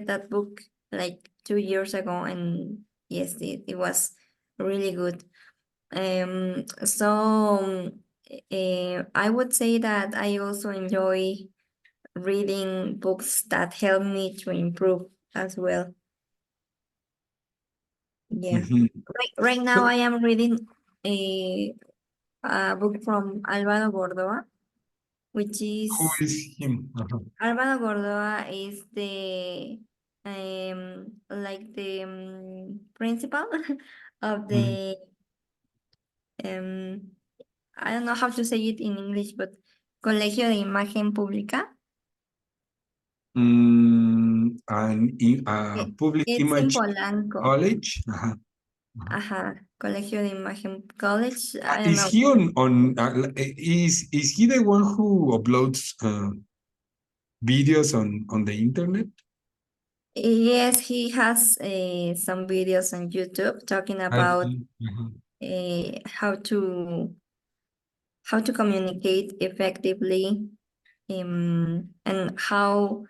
that book like 2 years ago, and yes, it was really good. So I would say that I also enjoy reading books that help me to improve as well. Yeah. Mhm. Right now So, I am reading a book from Álvaro Gordoa, which who is is him? Álvaro Gordoa is the like the principal of Mhm. the um I don't know how to say it in English, but Colegio de Imagen Pública. Public It's in Image Polanco. College. Ajá, Colegio de Imagen College. I don't Is know. he is he the one who uploads videos on the internet? Yes, he has some videos on YouTube talking about how to communicate effectively, and how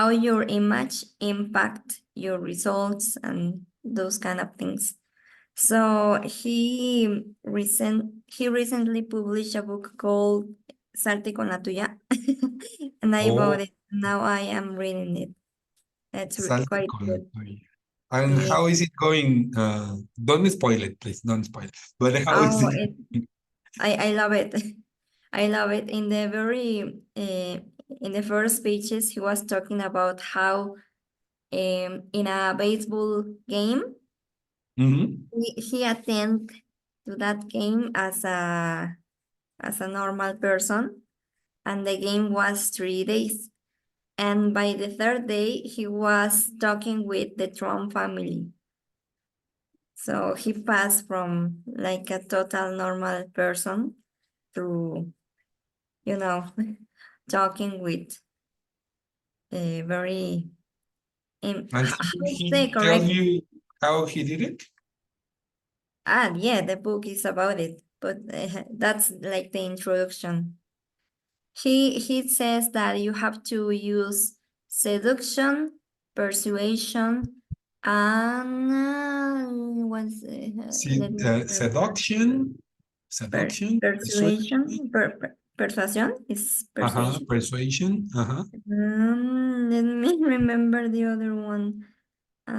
your image impact your results and those kind of things. So he recently published a book called Salte con la tuya, and I bought Oh, it. Now I am reading it. It's salte quite con la good. tuya. And Yeah. how is it going? Don't spoil it, please. Don't spoil it. But how is Oh, it? I love it. I love it. In the first pages, he was talking about how in a baseball game, Mhm. he attended to that game as a normal person, and the game was 3 days. And by the third day, he was talking with the Trump family. So he passed from like a total normal person to, you know, talking with a very, And how is he the tells correct? you how he did it? Yeah, the book is about it, but that's like the introduction. He says that you have to use seduction, persuasion, and let me Seduction, persuasion, persuasion is persuasion. persuasion, Let me remember the other one.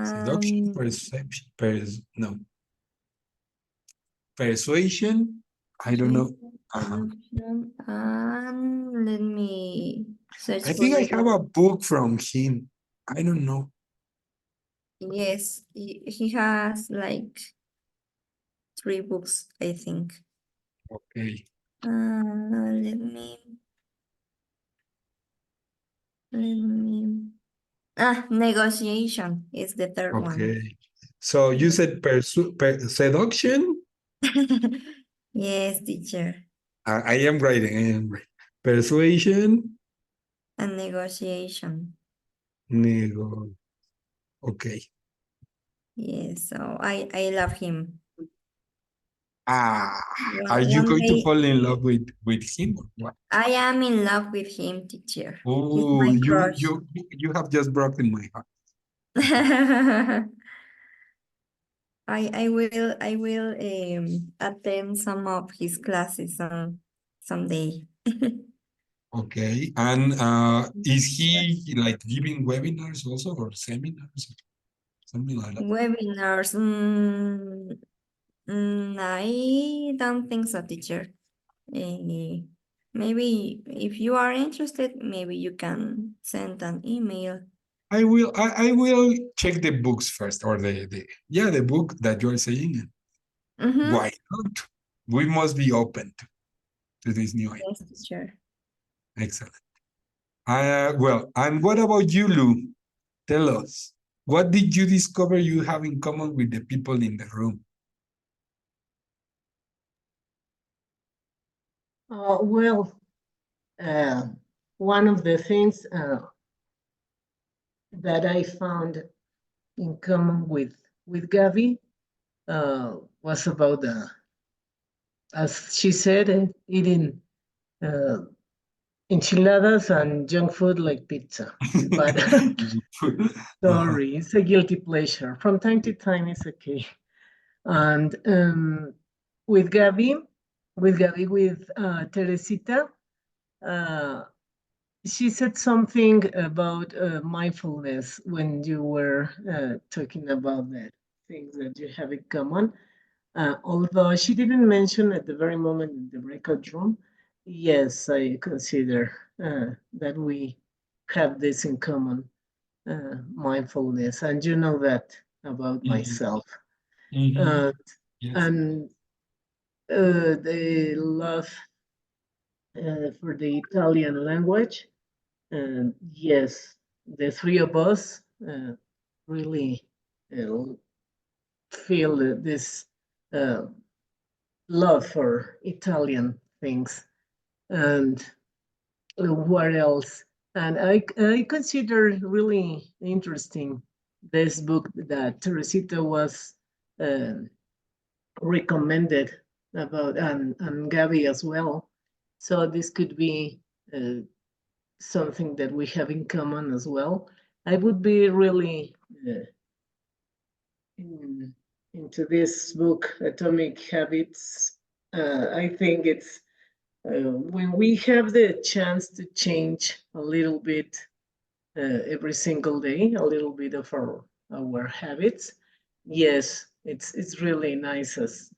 seduction, perception, no, persuasion. I don't know. Seduction, let me search I for think I the have a book from him. I don't know. Yes, he has like 3 books, I think. Okay. Negotiation is the third one. Okay. So you said seduction? Yes, teacher. I am writing. I am writing. Persuasion. And negotiation. Nego. Okay. Yes, so I love him. Ah, are One, you one going to day fall in love with him or what? I am in love with him, teacher. He's Oh, my you crush. you you have just broken my heart. I will attend some of his classes someday. Okay. And is he like giving webinars also or seminars? Something like that. Webinars. I don't think so, teacher. Maybe if you are interested, maybe you can send an email. I will check the books first or the book that you're saying. Mm-hmm. Why not? We must be open to this new idea. Yes, teacher. Excellent. Well, and what about you, Lou? Tell us, what did you discover you have in common with the people in the room? Well, one of the things that I found in common with Gavi was about as she said, eating uh, enchiladas and junk food like pizza. But sorry, it's a guilty pleasure. From time to time, it's okay. And with Gabi, with Teresita, uh, she said something about mindfulness when you were talking about the things that you have in common. Although she didn't mention at the very moment in the breakout room, yes, I consider that we have this in common, mindfulness, and you know that about myself. Mhm. Uh, Yes. and the love for the Italian language. Yes, the three of us really uh, feel this uh, love for Italian things. And what else? And I consider really interesting this book that Teresita was uh, recommended about, and Gabby as well. So this could be something that we have in common as well. I would be really into this book, Atomic Habits. I think it's when we have the chance to change a little bit every single day, a little bit of our habits. Yes, it's really nice as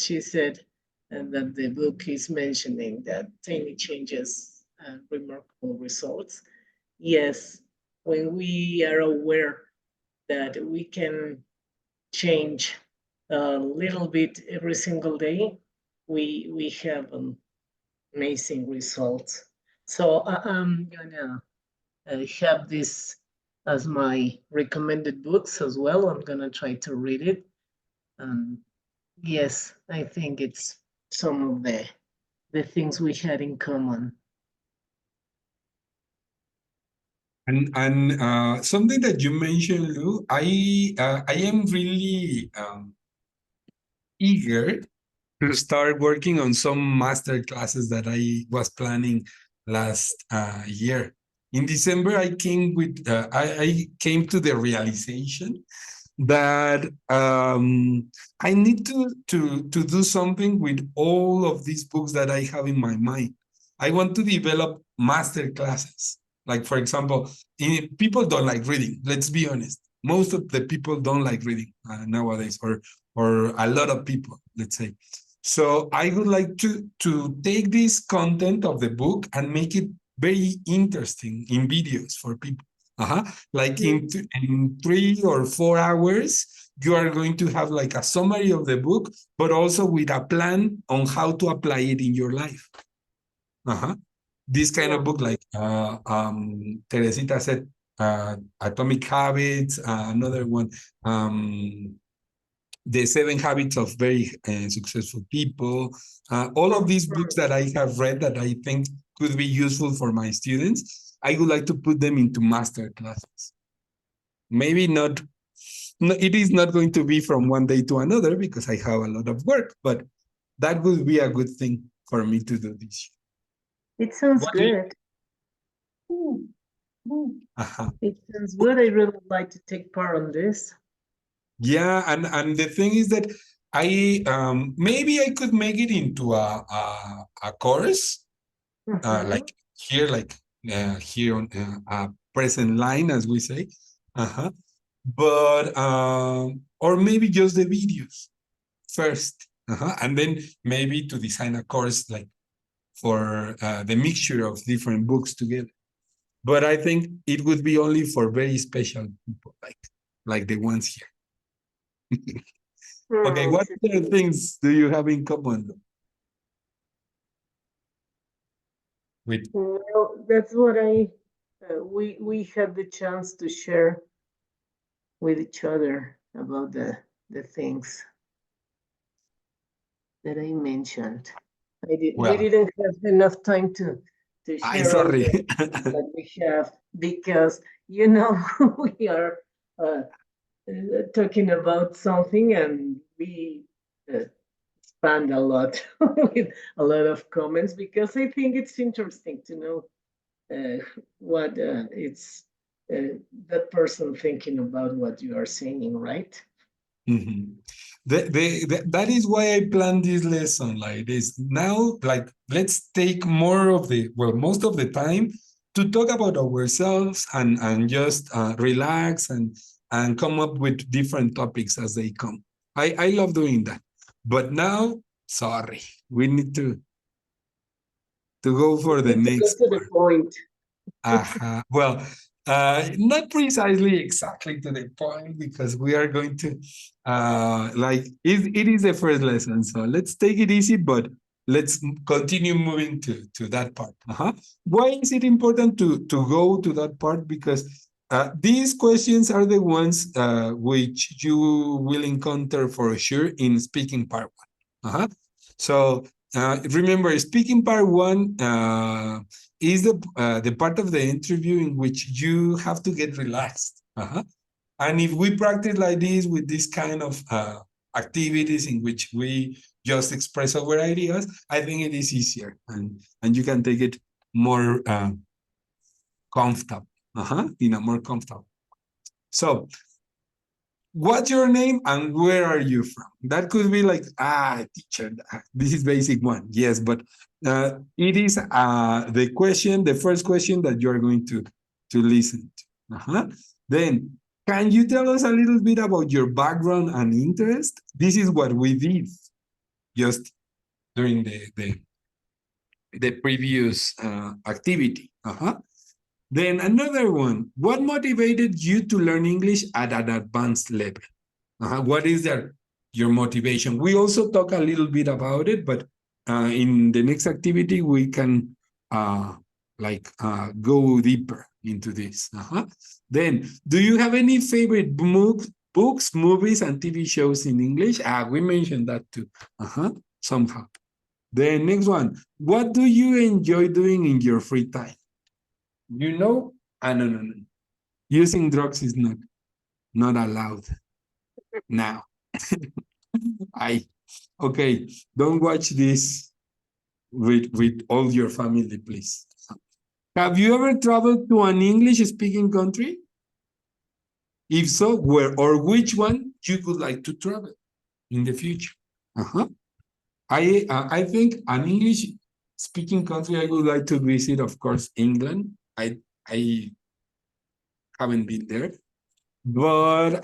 she said, and that the book is mentioning that tiny changes and remarkable results. Yes, when we are aware that we can change a little bit every single day, we have amazing results. So I'm gonna have this as my recommended books as well. I'm gonna try to read it. Yes, I think it's some of the things we had in common. And something that you mentioned, Lou, I am really eager to start working on some master classes that I was planning last year. In December, I came to the realization that I need to do something with all of these books that I have in my mind. I want to develop master classes. Like, for example, people don't like reading. Let's be honest. Most of the people don't like reading nowadays, or a lot of people, let's say. So I would like to take this content of the book and make it very interesting in videos for people. Like in 3 or 4 hours, you are going to have like a summary of the book, but also with a plan on how to apply it in your life. This kind of book, like Teresita said, Atomic Habits, another one, The 7 Habits of Very Successful People. All of these books that I have read that I think could be useful for my students, I would like to put them into master classes. Maybe not, it is not going to be from one day to another because I have a lot of work, but that would be a good thing for me to do this. It sounds What do you- good. It sounds good. I really would like to take part on this. Yeah, and the thing is that I maybe I could make it into a course, Mhm. like here on a present line, as we say. But or maybe just the videos first, and then maybe to design a course like for the mixture of different books together. But I think it would be only for very special people, like the ones here. Okay, what other things do you have in common with? Well, that's what we had the chance to share with each other about the things that I mentioned. We Well, didn't have enough time to I share all sorry. that we have because we are talking about something and we expand a lot with a lot of comments because I think it's interesting to know what it's that person thinking about what you are saying, right? Mhm. That is why I planned this lesson like this. Now, like, let's take more of most of the time to talk about ourselves and just relax and come up with different topics as they come. I love doing that. But now, sorry, we need to go for the Need to go next to the part. point. Well, not precisely exactly to the point because we are going to it is the first lesson, so let's take it easy, but let's continue moving to that part. Why is it important to go to that part? Because these questions are the ones which you will encounter for sure in speaking part one. So remember, speaking part one is the part of the interview in which you have to get relaxed. And if we practice like this with this kind of activities in which we just express our ideas, I think it is easier and you can take it more comfortable, in a more comfortable. So what's your name and where are you from? That could be like, teacher, this is basic one. Yes, but it is the first question that you're going to listen to. Then, can you tell us a little bit about your background and interest? This is what we did just during the previous activity. Then another one, what motivated you to learn English at an advanced level? What is your motivation? We also talk a little bit about it, but in the next activity, we can go deeper into this. Then, do you have any favorite books, movies, and TV shows in English? We mentioned that too, somehow. The next one, what do you enjoy doing in your free time? You know, No, no, no. Using drugs is not allowed now. I okay. Don't watch this with all your family, please. Have you ever traveled to an English-speaking country? If so, where or which one you would like to travel in the future? Uh-huh. I think an English-speaking country I would like to visit, of course, England. I haven't been there, but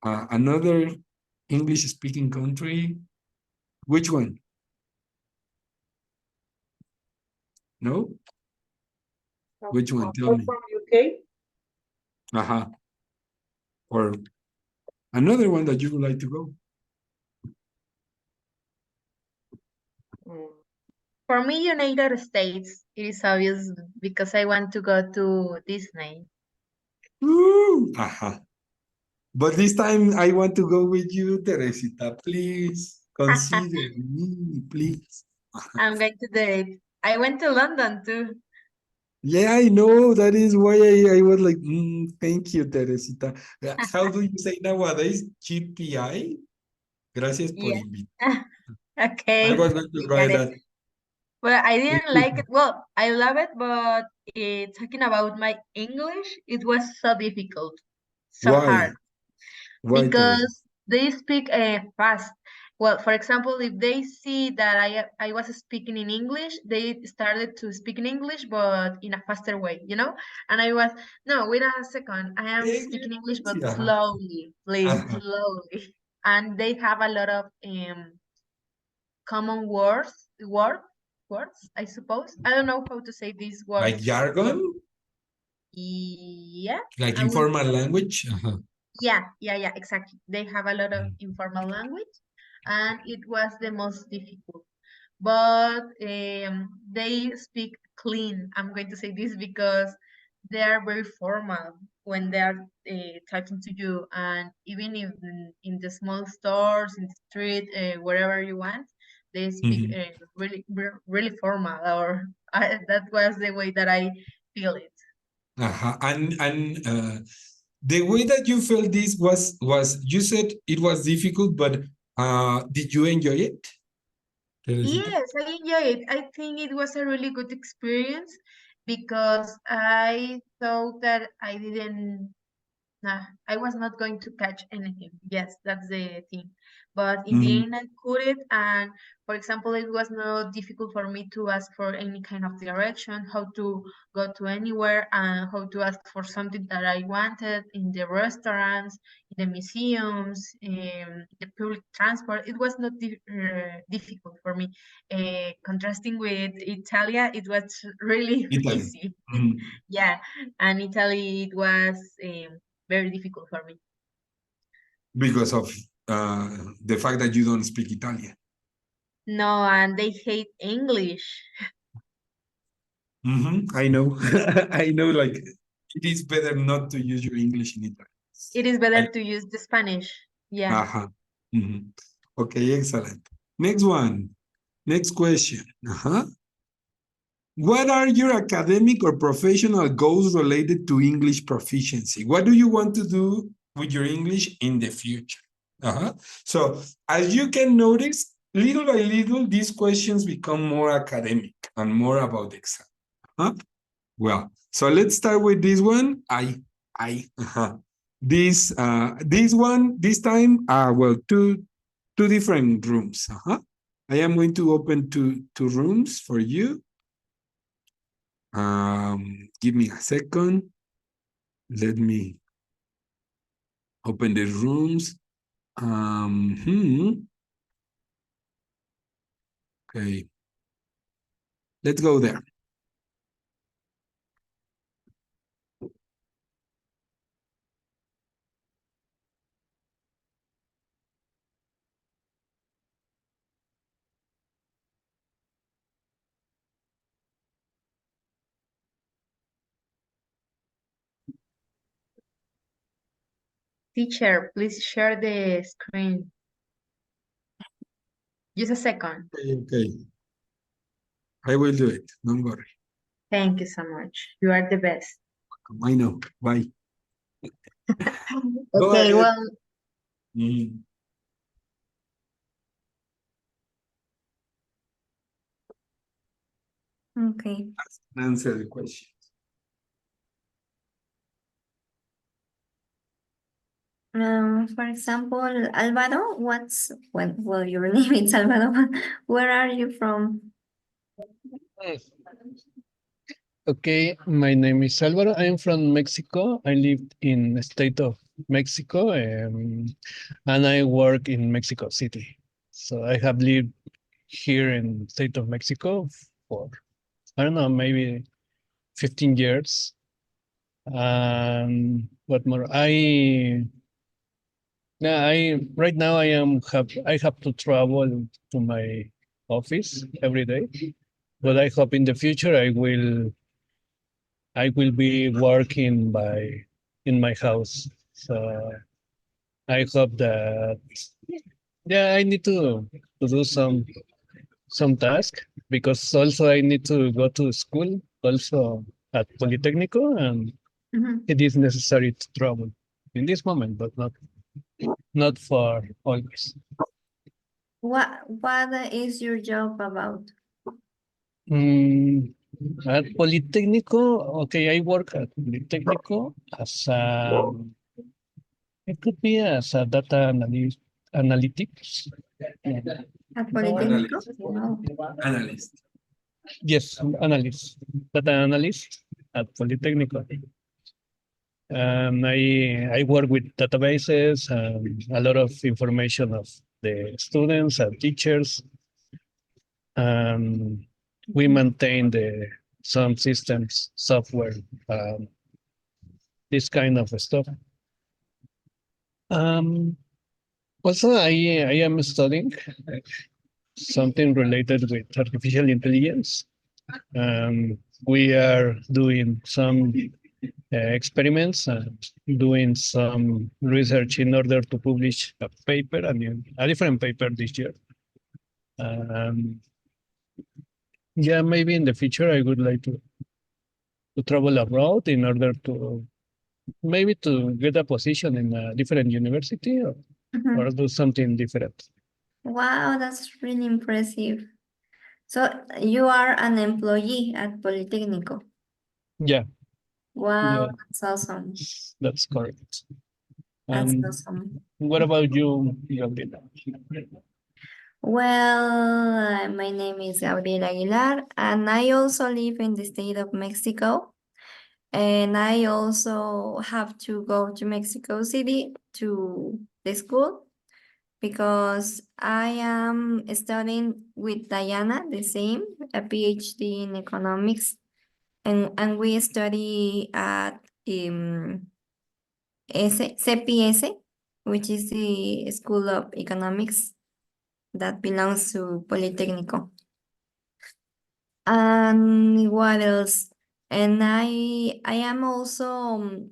another English-speaking country. Which one? No? Which one? Tell me. From UK? Uh-huh. Or another one that you would like to go. Mm. For me, United States, it is obvious because I want to go to Disney. Woo! Uh-huh. But this time I want to go with you, Teresita. Please consider me, please. I'm going to do it. I went to London too. Yeah, I know. That is why I was like, thank you, Teresita. How do you say nowadays? GPI? Gracias por Yeah. invitar. I Okay, was going to we got write it. that. Well, I Thank didn't like you. it. Well, I love it, but talking about my English, it was so difficult, so hard. Why? Why, Teresita? Because they speak fast. Well, for example, if they see that I was speaking in English, they started to speak in English, but in a faster way, you know? And I was, no, wait a second. I am speaking English, but Ajá, slowly, please, ajá. slowly. And they have a lot of common words, I suppose. I don't know how to say these Like words. But jargon? yeah, Like I would informal language? Ajá. yeah, exactly. They have a lot of informal language, and it was the most difficult. But they speak clean. I'm going to say this because they are very formal when they are talking to you, and even if in the small stores, in the street, wherever you want, they speak Mhm. really formal. Or that was the way that I feel it. Ajá. And the way that you felt this was you said it was difficult, but did you enjoy it, Teresita? Yes, I enjoy it. I think it was a really good experience because I thought that I didn't Nah, I was not going to catch anything. Yes, that's the thing. But in the Mhm. end, I could it. And for example, it was not difficult for me to ask for any kind of direction, how to go to anywhere, and how to ask for something that I wanted in the restaurants, in the museums, the public transport. It was not difficult for me. Contrasting with Italia, it was really Italy. easy. Mhm. Yeah, and Italy, it was very difficult for me. Because of the fact that you don't speak Italian. No, and they hate English. I know. I know, like, it is better not to use your English in Italy. It is I, better to use the Spanish. Yeah. Mhm. Okay, excellent. Next one. Next question. What are your academic or professional goals related to English proficiency? What do you want to do with your English in the future? So, as you can notice, little by little, these questions become more academic and more about the exam. Well, so let's start with this one. This one, this time, well, two different rooms. I am going to open two rooms for you. Give me a second. Let me open the rooms. Okay, let's go there. Teacher, please share the screen. Just a second. Okay, I will do it. Don't worry. Thank you so much. You are the best. I know. Bye. Go Okay, ahead. well, Mm. Okay. Answer the question. For example, Alvaro, well, your name is Alvaro. Where are you from? Okay, my name is Alvaro. I'm from Mexico. I lived in the state of Mexico, and I work in Mexico City. So I have lived here in state of Mexico for, I don't know, maybe 15 years. What more? Right now I have to travel to my office every day, but I hope in the future I will be working in my house. So I hope that, yeah, I need to do some task, because also I need to go to school also at Politecnico, and Mhm. it is necessary to travel in this moment, but not for always. What is your job about? Mm, at Politecnico, okay, I work at Politecnico as it could be as a data analytics. At Polytechnico? Analyst. Wow. Analyst. Yes, analyst, data analyst at Politecnico. I work with databases and a lot of information of the students and teachers. We maintain some systems, software, um, this kind of stuff. Um, Also, I am studying something related with artificial intelligence. We are doing some experiments and doing some research in order to publish a paper, a different paper this year. Um, yeah, maybe in the future I would like to travel abroad in order to maybe to get a position in a different university, Mhm. or do something different. Wow, that's really impressive. So you are an employee at Polytechnico. Yeah, Wow, yeah, that's awesome. that's correct. That's Um, awesome. what about you, Gabriela? Well, my name is Gabriela Aguilar, and I also live in the state of Mexico. And I also have to go to Mexico City to the school because I am studying with Diana, the same, a PhD in economics. And we study at CPS, which is the School of Economics that belongs to Polytechnico. And what else? And I am also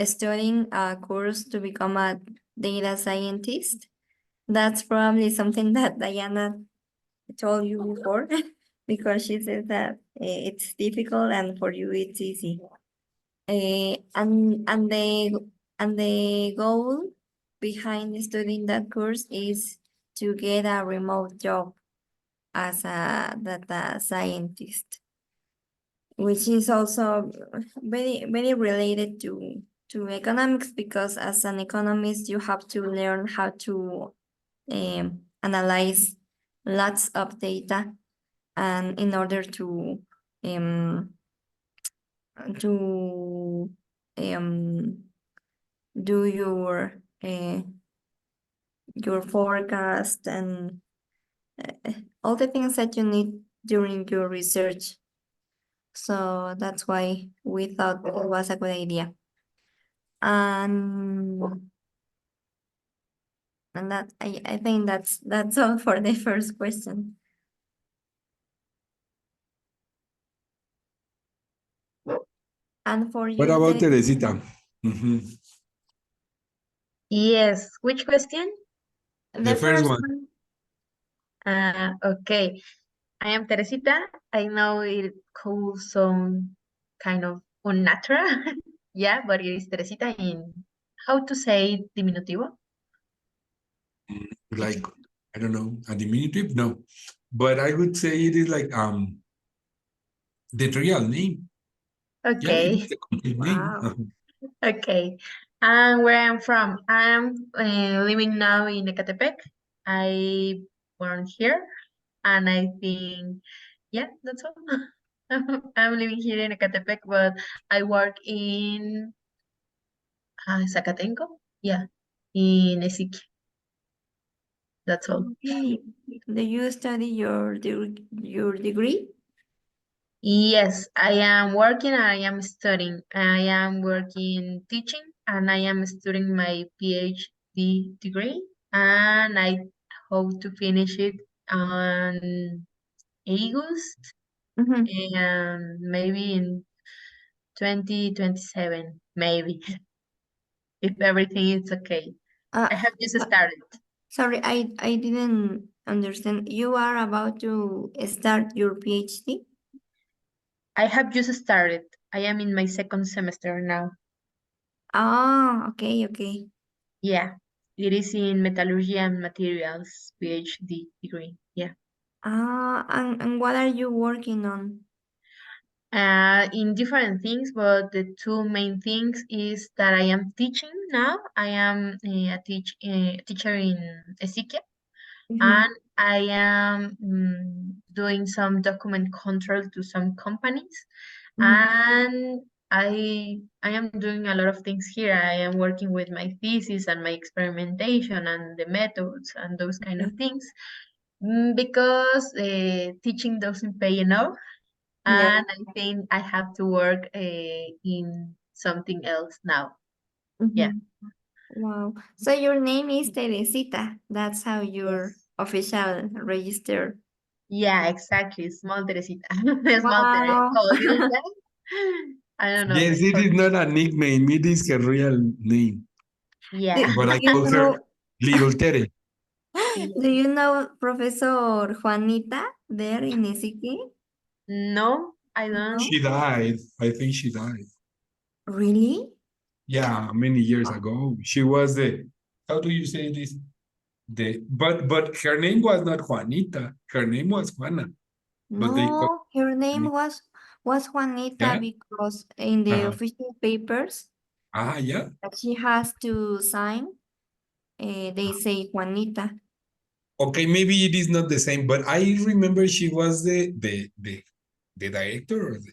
studying a course to become a data scientist. That's probably something that Diana told you before, because she said that it's difficult and for you it's easy. And the goal behind studying that course is to get a remote job as a data scientist, which is also very very related to economics, because as an economist you have to learn how to analyze lots of data, and in order um to do your forecast and all the things that you need during your research. So that's why we thought it was a good idea. And that I think that's all for the first question. And for What you, about Teresita? yes. Which question? The first one. Okay. I am Teresita. I know it could sound kind of unnatural, yeah, but it is Teresita in how to say diminutivo. Like, I don't know, a diminutive? No. But I would say it is like the real name. Yeah, it is Okay, the complete name. Wow. okay. And where I'm from, I'm living now in Ecatepec. I born here, and I think, yeah, that's all. I'm living here in Ecatepec, but I work in Zacatenco. Yeah, in Esique. That's all. Okay. Do you study your degree? Yes, I am working and I am studying. I am working teaching and I am studying my PhD degree and I hope to finish it on August Mhm. and maybe in 2027, maybe, if everything is okay. Uh, I have just uh, started. sorry, I didn't understand. You are about to start your PhD? I have just started. I am in my second semester now. Ah, okay, okay. Yeah, it is in metallurgy and materials PhD degree. Yeah. Ah, and what are you working on? In different things, but the two main things is that I am teaching now. I am a teacher in Ezekiel, Mhm. and I am doing some document control to some companies, Mhm. and I am doing a lot of things here. I am working with my thesis and my experimentation and the methods and those kind of Okay. things because teaching doesn't pay enough, Yeah. and I think I have to work in something else now. Yeah. Mhm. Wow. So your name is Teresita. That's how your Yes. official register. Yeah, exactly. Small Teresita. Small Tere. Wow. Oh, little Tere. I don't know. Yes, it Or- is not a nickname. It is her real name. Do, Yeah. But do I you call her know Little Tere. do Yeah. you know Professor Juanita there in Esique? No, I don't. No? She died. I think she died. Really? Yeah, many years ago. She was the, how do you say this? But her name was not Juanita. Her name was Juana. But they call No, her name Juanita. was Juanita Yeah. because in the Uh-huh. official papers Yeah. that she has to sign, they say Juanita. Okay, maybe it is not the same, but I remember she was the director of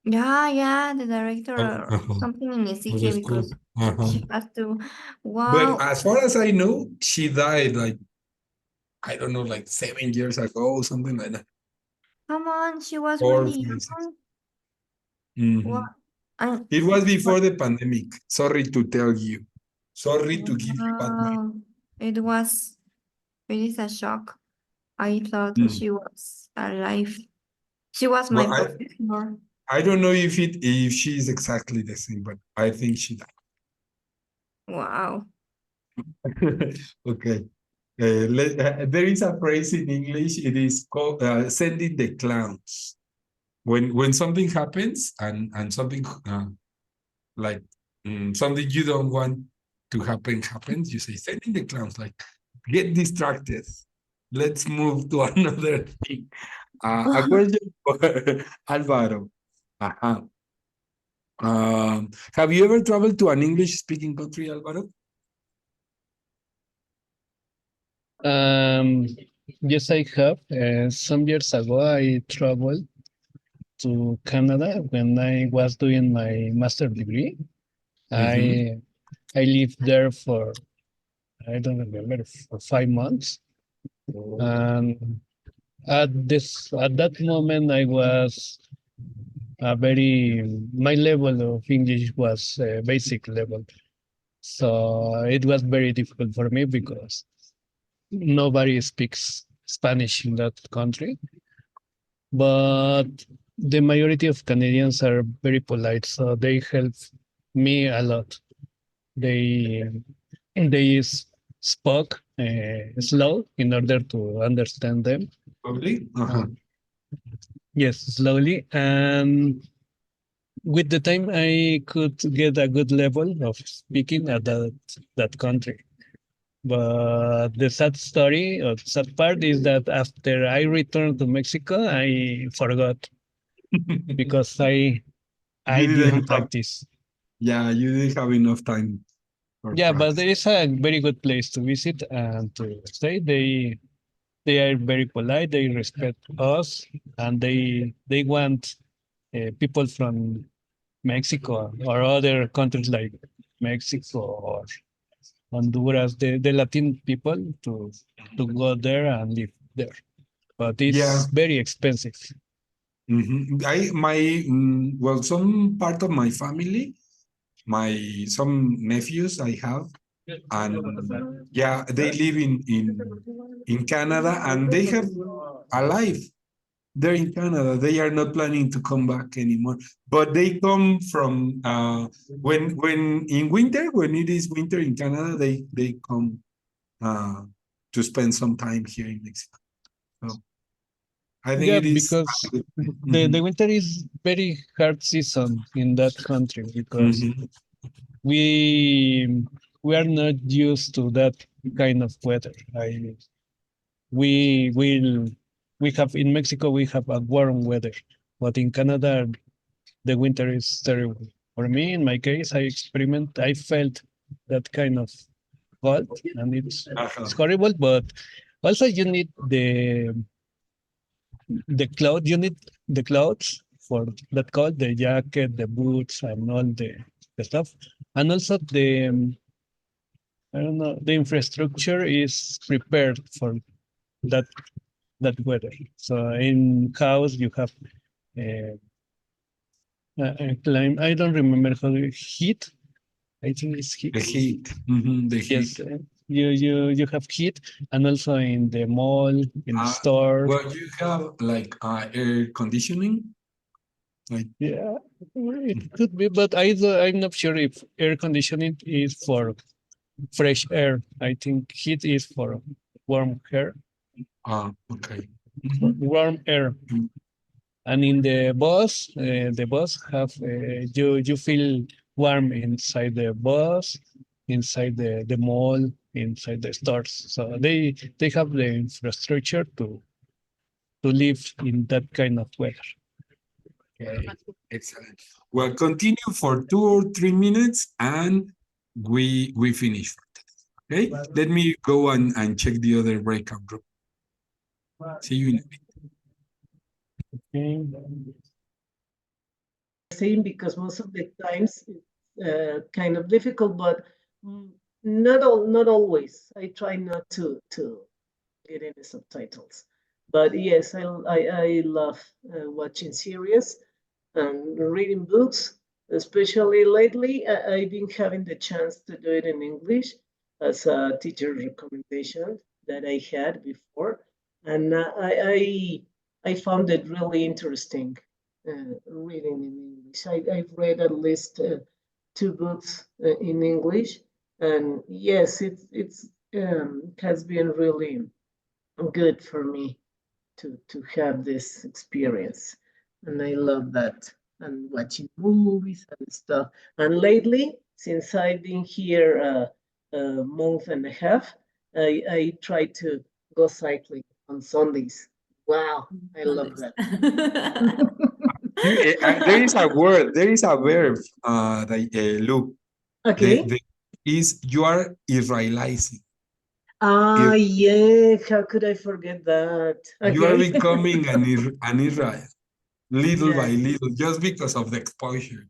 Yeah, yeah, the director of, or uh-huh, something in of the Esique school. because Uh-huh. she has to. But Wow, as far as I know, she died like, I don't know, like 7 years ago or something like that. come on, she was 4, really 5, 6. young. What? Mhm. And It was what? before the pandemic. Sorry to tell you. Sorry to give you bad news. Wow, it is a shock. I thought Mm. she was alive. She was my Well, professor. I don't know if she's exactly the same, but I think she Wow. died. Okay. There is a phrase in English. It is called sending the clowns. When something happens and something like something you don't want to happen happens, you say sending the clowns. Like get distracted. Let's move to another thing. A question for Alvaro. Uh-huh. Have you ever traveled to an English-speaking country, Alvaro? Um, yes, I have. Some years ago, I traveled to Canada when I was doing my master degree. Mm-hmm. I lived there for I don't remember for 5 months, and at that moment I was a very my level of English was basic level, so it was very difficult for me because nobody speaks Spanish in that country, but the majority of Canadians are very polite, so they help me a lot. They spoke slow in order to understand them. Probably. Uh-huh. Yes, slowly. And with the time, I could get a good level of speaking at that country. But the sad story or sad part is that after I returned to Mexico, I forgot because I You didn't didn't have, practice. yeah, you didn't have enough time for Yeah, but practice. there is a very good place to visit and to stay. They are very polite. They respect us, and they want people from Mexico or other countries like Mexico or Honduras, the Latin people to go there and live there. But Yeah. it's very expensive. I my well, some part of my family, my some nephews I have, and yeah, they live in Canada, and they have a life. They're in Canada. They are not planning to come back anymore. But they come from when in winter, when it is winter in Canada, they come uh, to spend some time here in Mexico. So I think Yeah, it is a because good thing. the winter is very hard season in that country because Mhm. we we are not used to that kind of weather. We will we have in Mexico we have a warm weather, but in Canada the winter is terrible. For me, in my case, I felt that kind of cold, and it's Uh-huh. horrible. But also, you need you need the clothes for that cold, the jacket, the boots, and all the stuff, and also I don't know, the infrastructure is prepared for that that weather. So in house you have uh, climb. I don't remember how heat. I think it's heat. The heat. The Yes, heat. you have heat, and also in the mall, in the Uh, store. well, you have like air conditioning. Like, Yeah, it could be, but I'm not sure if air conditioning is for fresh air. I think heat is for warm air, okay. warm air. Mm. And in the bus have you feel warm inside the bus, inside the mall, inside the stores. So they have the infrastructure to live in that kind of weather. Okay, excellent. Well, continue for 2 or 3 minutes, and we finish. Okay, let me go and check the other breakout room. See you in a bit. Okay. Same, because most of the times it's kind of difficult, but mm, not always. I try not to get any subtitles, but yes, I love watching series and reading books, especially lately. I've been having the chance to do it in English as a teacher recommendation that I had before, and I found it really interesting reading in English. I've read at least two books in English, and yes, it's has been really good for me to have this experience, and I love that. And watching movies and stuff. And lately, since I've been here a month and a half, I try to go cycling on Sundays. Wow, I love that. There is a word, there is a verb that look, Okay. the is you are Israelizing. Ah, If yeah. How could I forget that? you are Okay. becoming an Israel little by Yes. little, just because of the exposure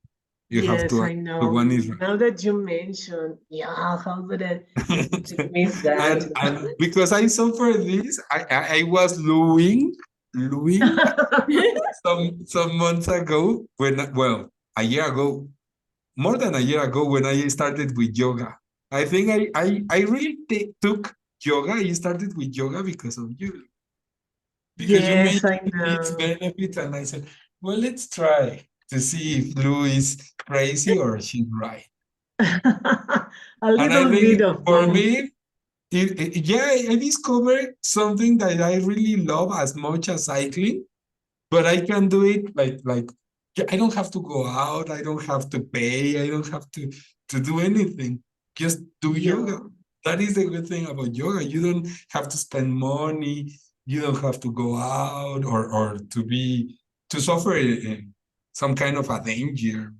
you have Yes, I to know. one Israel. Now that you mention, yeah, how did I miss that? And because I suffered this, I was Louing some months ago well, a year ago, more than a year ago, when I started with yoga. I think I really took yoga. I started with yoga because of you, because you Yes, I mentioned these know. benefits, and I said, well, let's try to see if Lou is crazy or she's right. A And I little bit think of for both. me, yeah, I discovered something that I really love as much as cycling, but I can do it like I don't have to go out, I don't have to pay, I don't have to do anything. Just do yoga. That is the good thing about yoga. You don't have to spend money, you don't have to go out or to suffer some kind of a danger.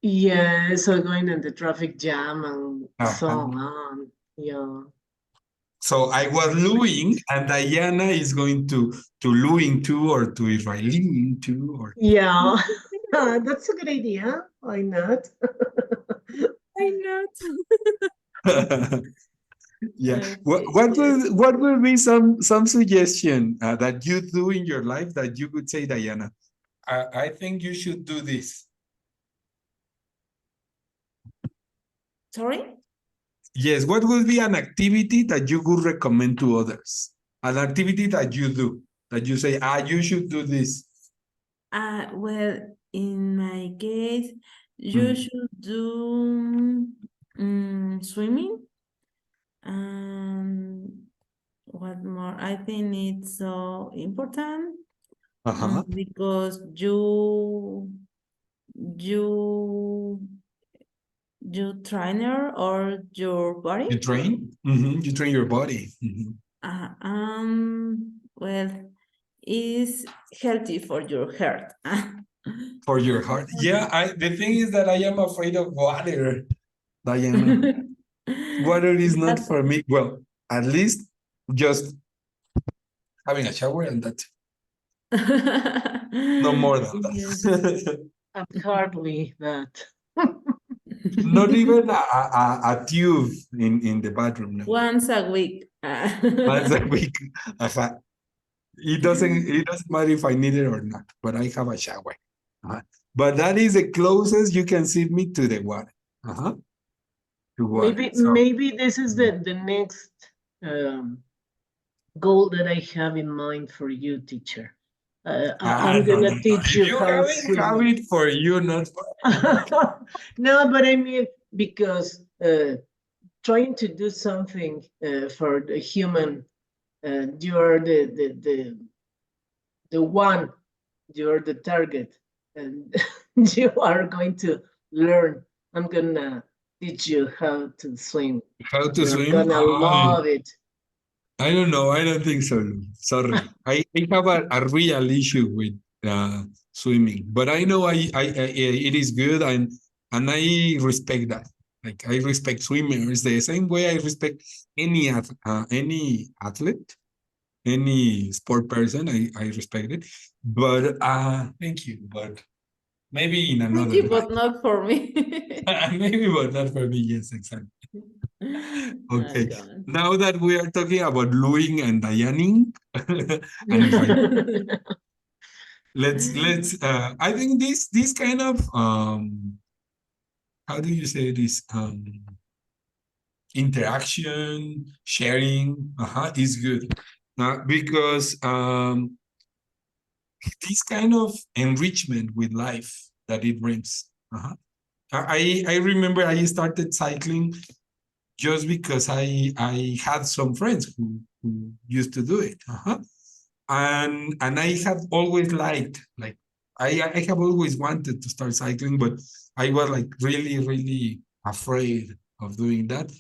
Yeah, so going in the traffic jam and so Uh-huh. on. Yeah. So I was Louing, and Diana is going to Louing too, or to Israeling too, or Yeah. That's a good idea. Why not? Why not? yeah. Okay, yes. What will be some suggestion that you do in your life that you could say, Diana? I think you should do this. Sorry? Yes. What will be an activity that you would recommend to others? An activity that you do that you say, you should do this. Well, in my case, you should do swimming. What more? I think it's so important Uh-huh. because you trainer or your body. You train? You train your body. Well, is healthy for your heart. For your heart. Yeah, the thing is that I am afraid of water, Diana. Water is not That- for me. Well, at least just having a shower and that. No more than Yes. that. Hardly that. Not even a tube in the bathroom. No. Once a week. Once a week. Uh-huh. It doesn't matter if I need it or not, but I have a shower. Uh-huh. But that is the closest you can see me to the water. Uh-huh. To water. Maybe this is the next goal that I have in mind for you, teacher. I'm gonna no. teach If you you how have to it, have swim. it for you, not for No, but I mean because trying to do something for the human, you're the one, you're the target, and you are going to learn. I'm gonna teach you how to swim. how to You're swim. gonna love it. I don't know. I don't think so. Sorry. I have a real issue with swimming, but I know it is good and I respect that. Like I respect swimmers the same way I respect any athlete, any sport person. I respect it. But thank you. But maybe in Thank another you, life. but not for me. Maybe, but not for me. Yes, exactly. I Okay. don't. Now that we are talking about Louing and Dianing, and if I let's I think this kind of how do you say this interaction sharing is good because this kind of enrichment with life that it brings. I remember I started cycling just because I had some friends who used to do it. And I have always liked like I have always wanted to start cycling, but I was like really afraid of doing that.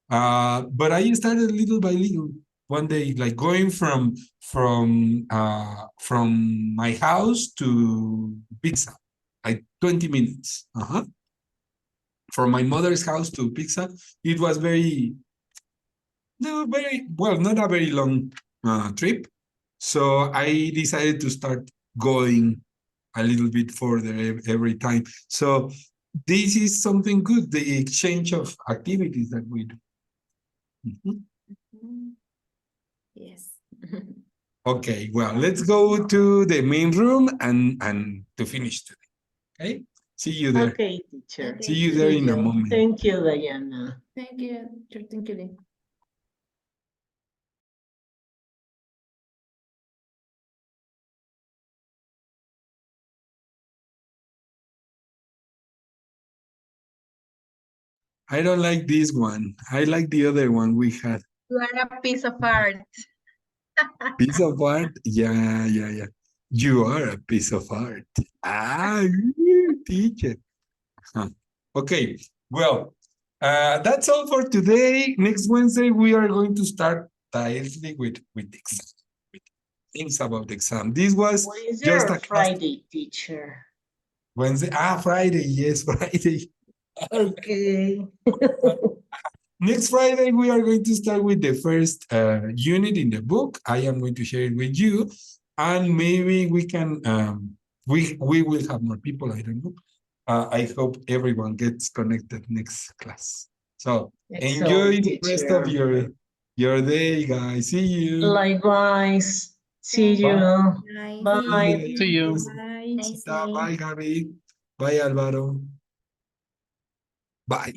But I started little by little. One day, like going from my house to pizza, like 20 minutes. From my mother's house to pizza, it was very well, not a very long trip. So I decided to start going a little bit further every time. So this is something good, the exchange of activities that we do. Yes. Okay, well, let's go to the main room and to finish today. Okay, see you there. Okay, teacher. See you there See in a you. moment. Thank you, Diana. Thank you. Thank you. I don't like this one. I like the other one we had. You are a piece of art. Piece of art. Yeah. You are a piece of art. Ah, teacher. Huh. Okay, well, that's all for today. Next Wednesday, we are going to start directly with exam, with things about the exam. This was What is just your a class. Friday, teacher? Wednesday. Friday. Yes, Friday. Okay. Next Friday, we are going to start with the first unit in the book. I am going to share it with you, and maybe we can we will have more people. I don't know. I hope everyone gets connected next class. So enjoy Excellent, the rest of teacher. your day, guys. See you. Likewise. See Bye. you. Nice. Bye. See you. Bye. Nice Bye, day. Gabi. Bye, Alvaro. Bye.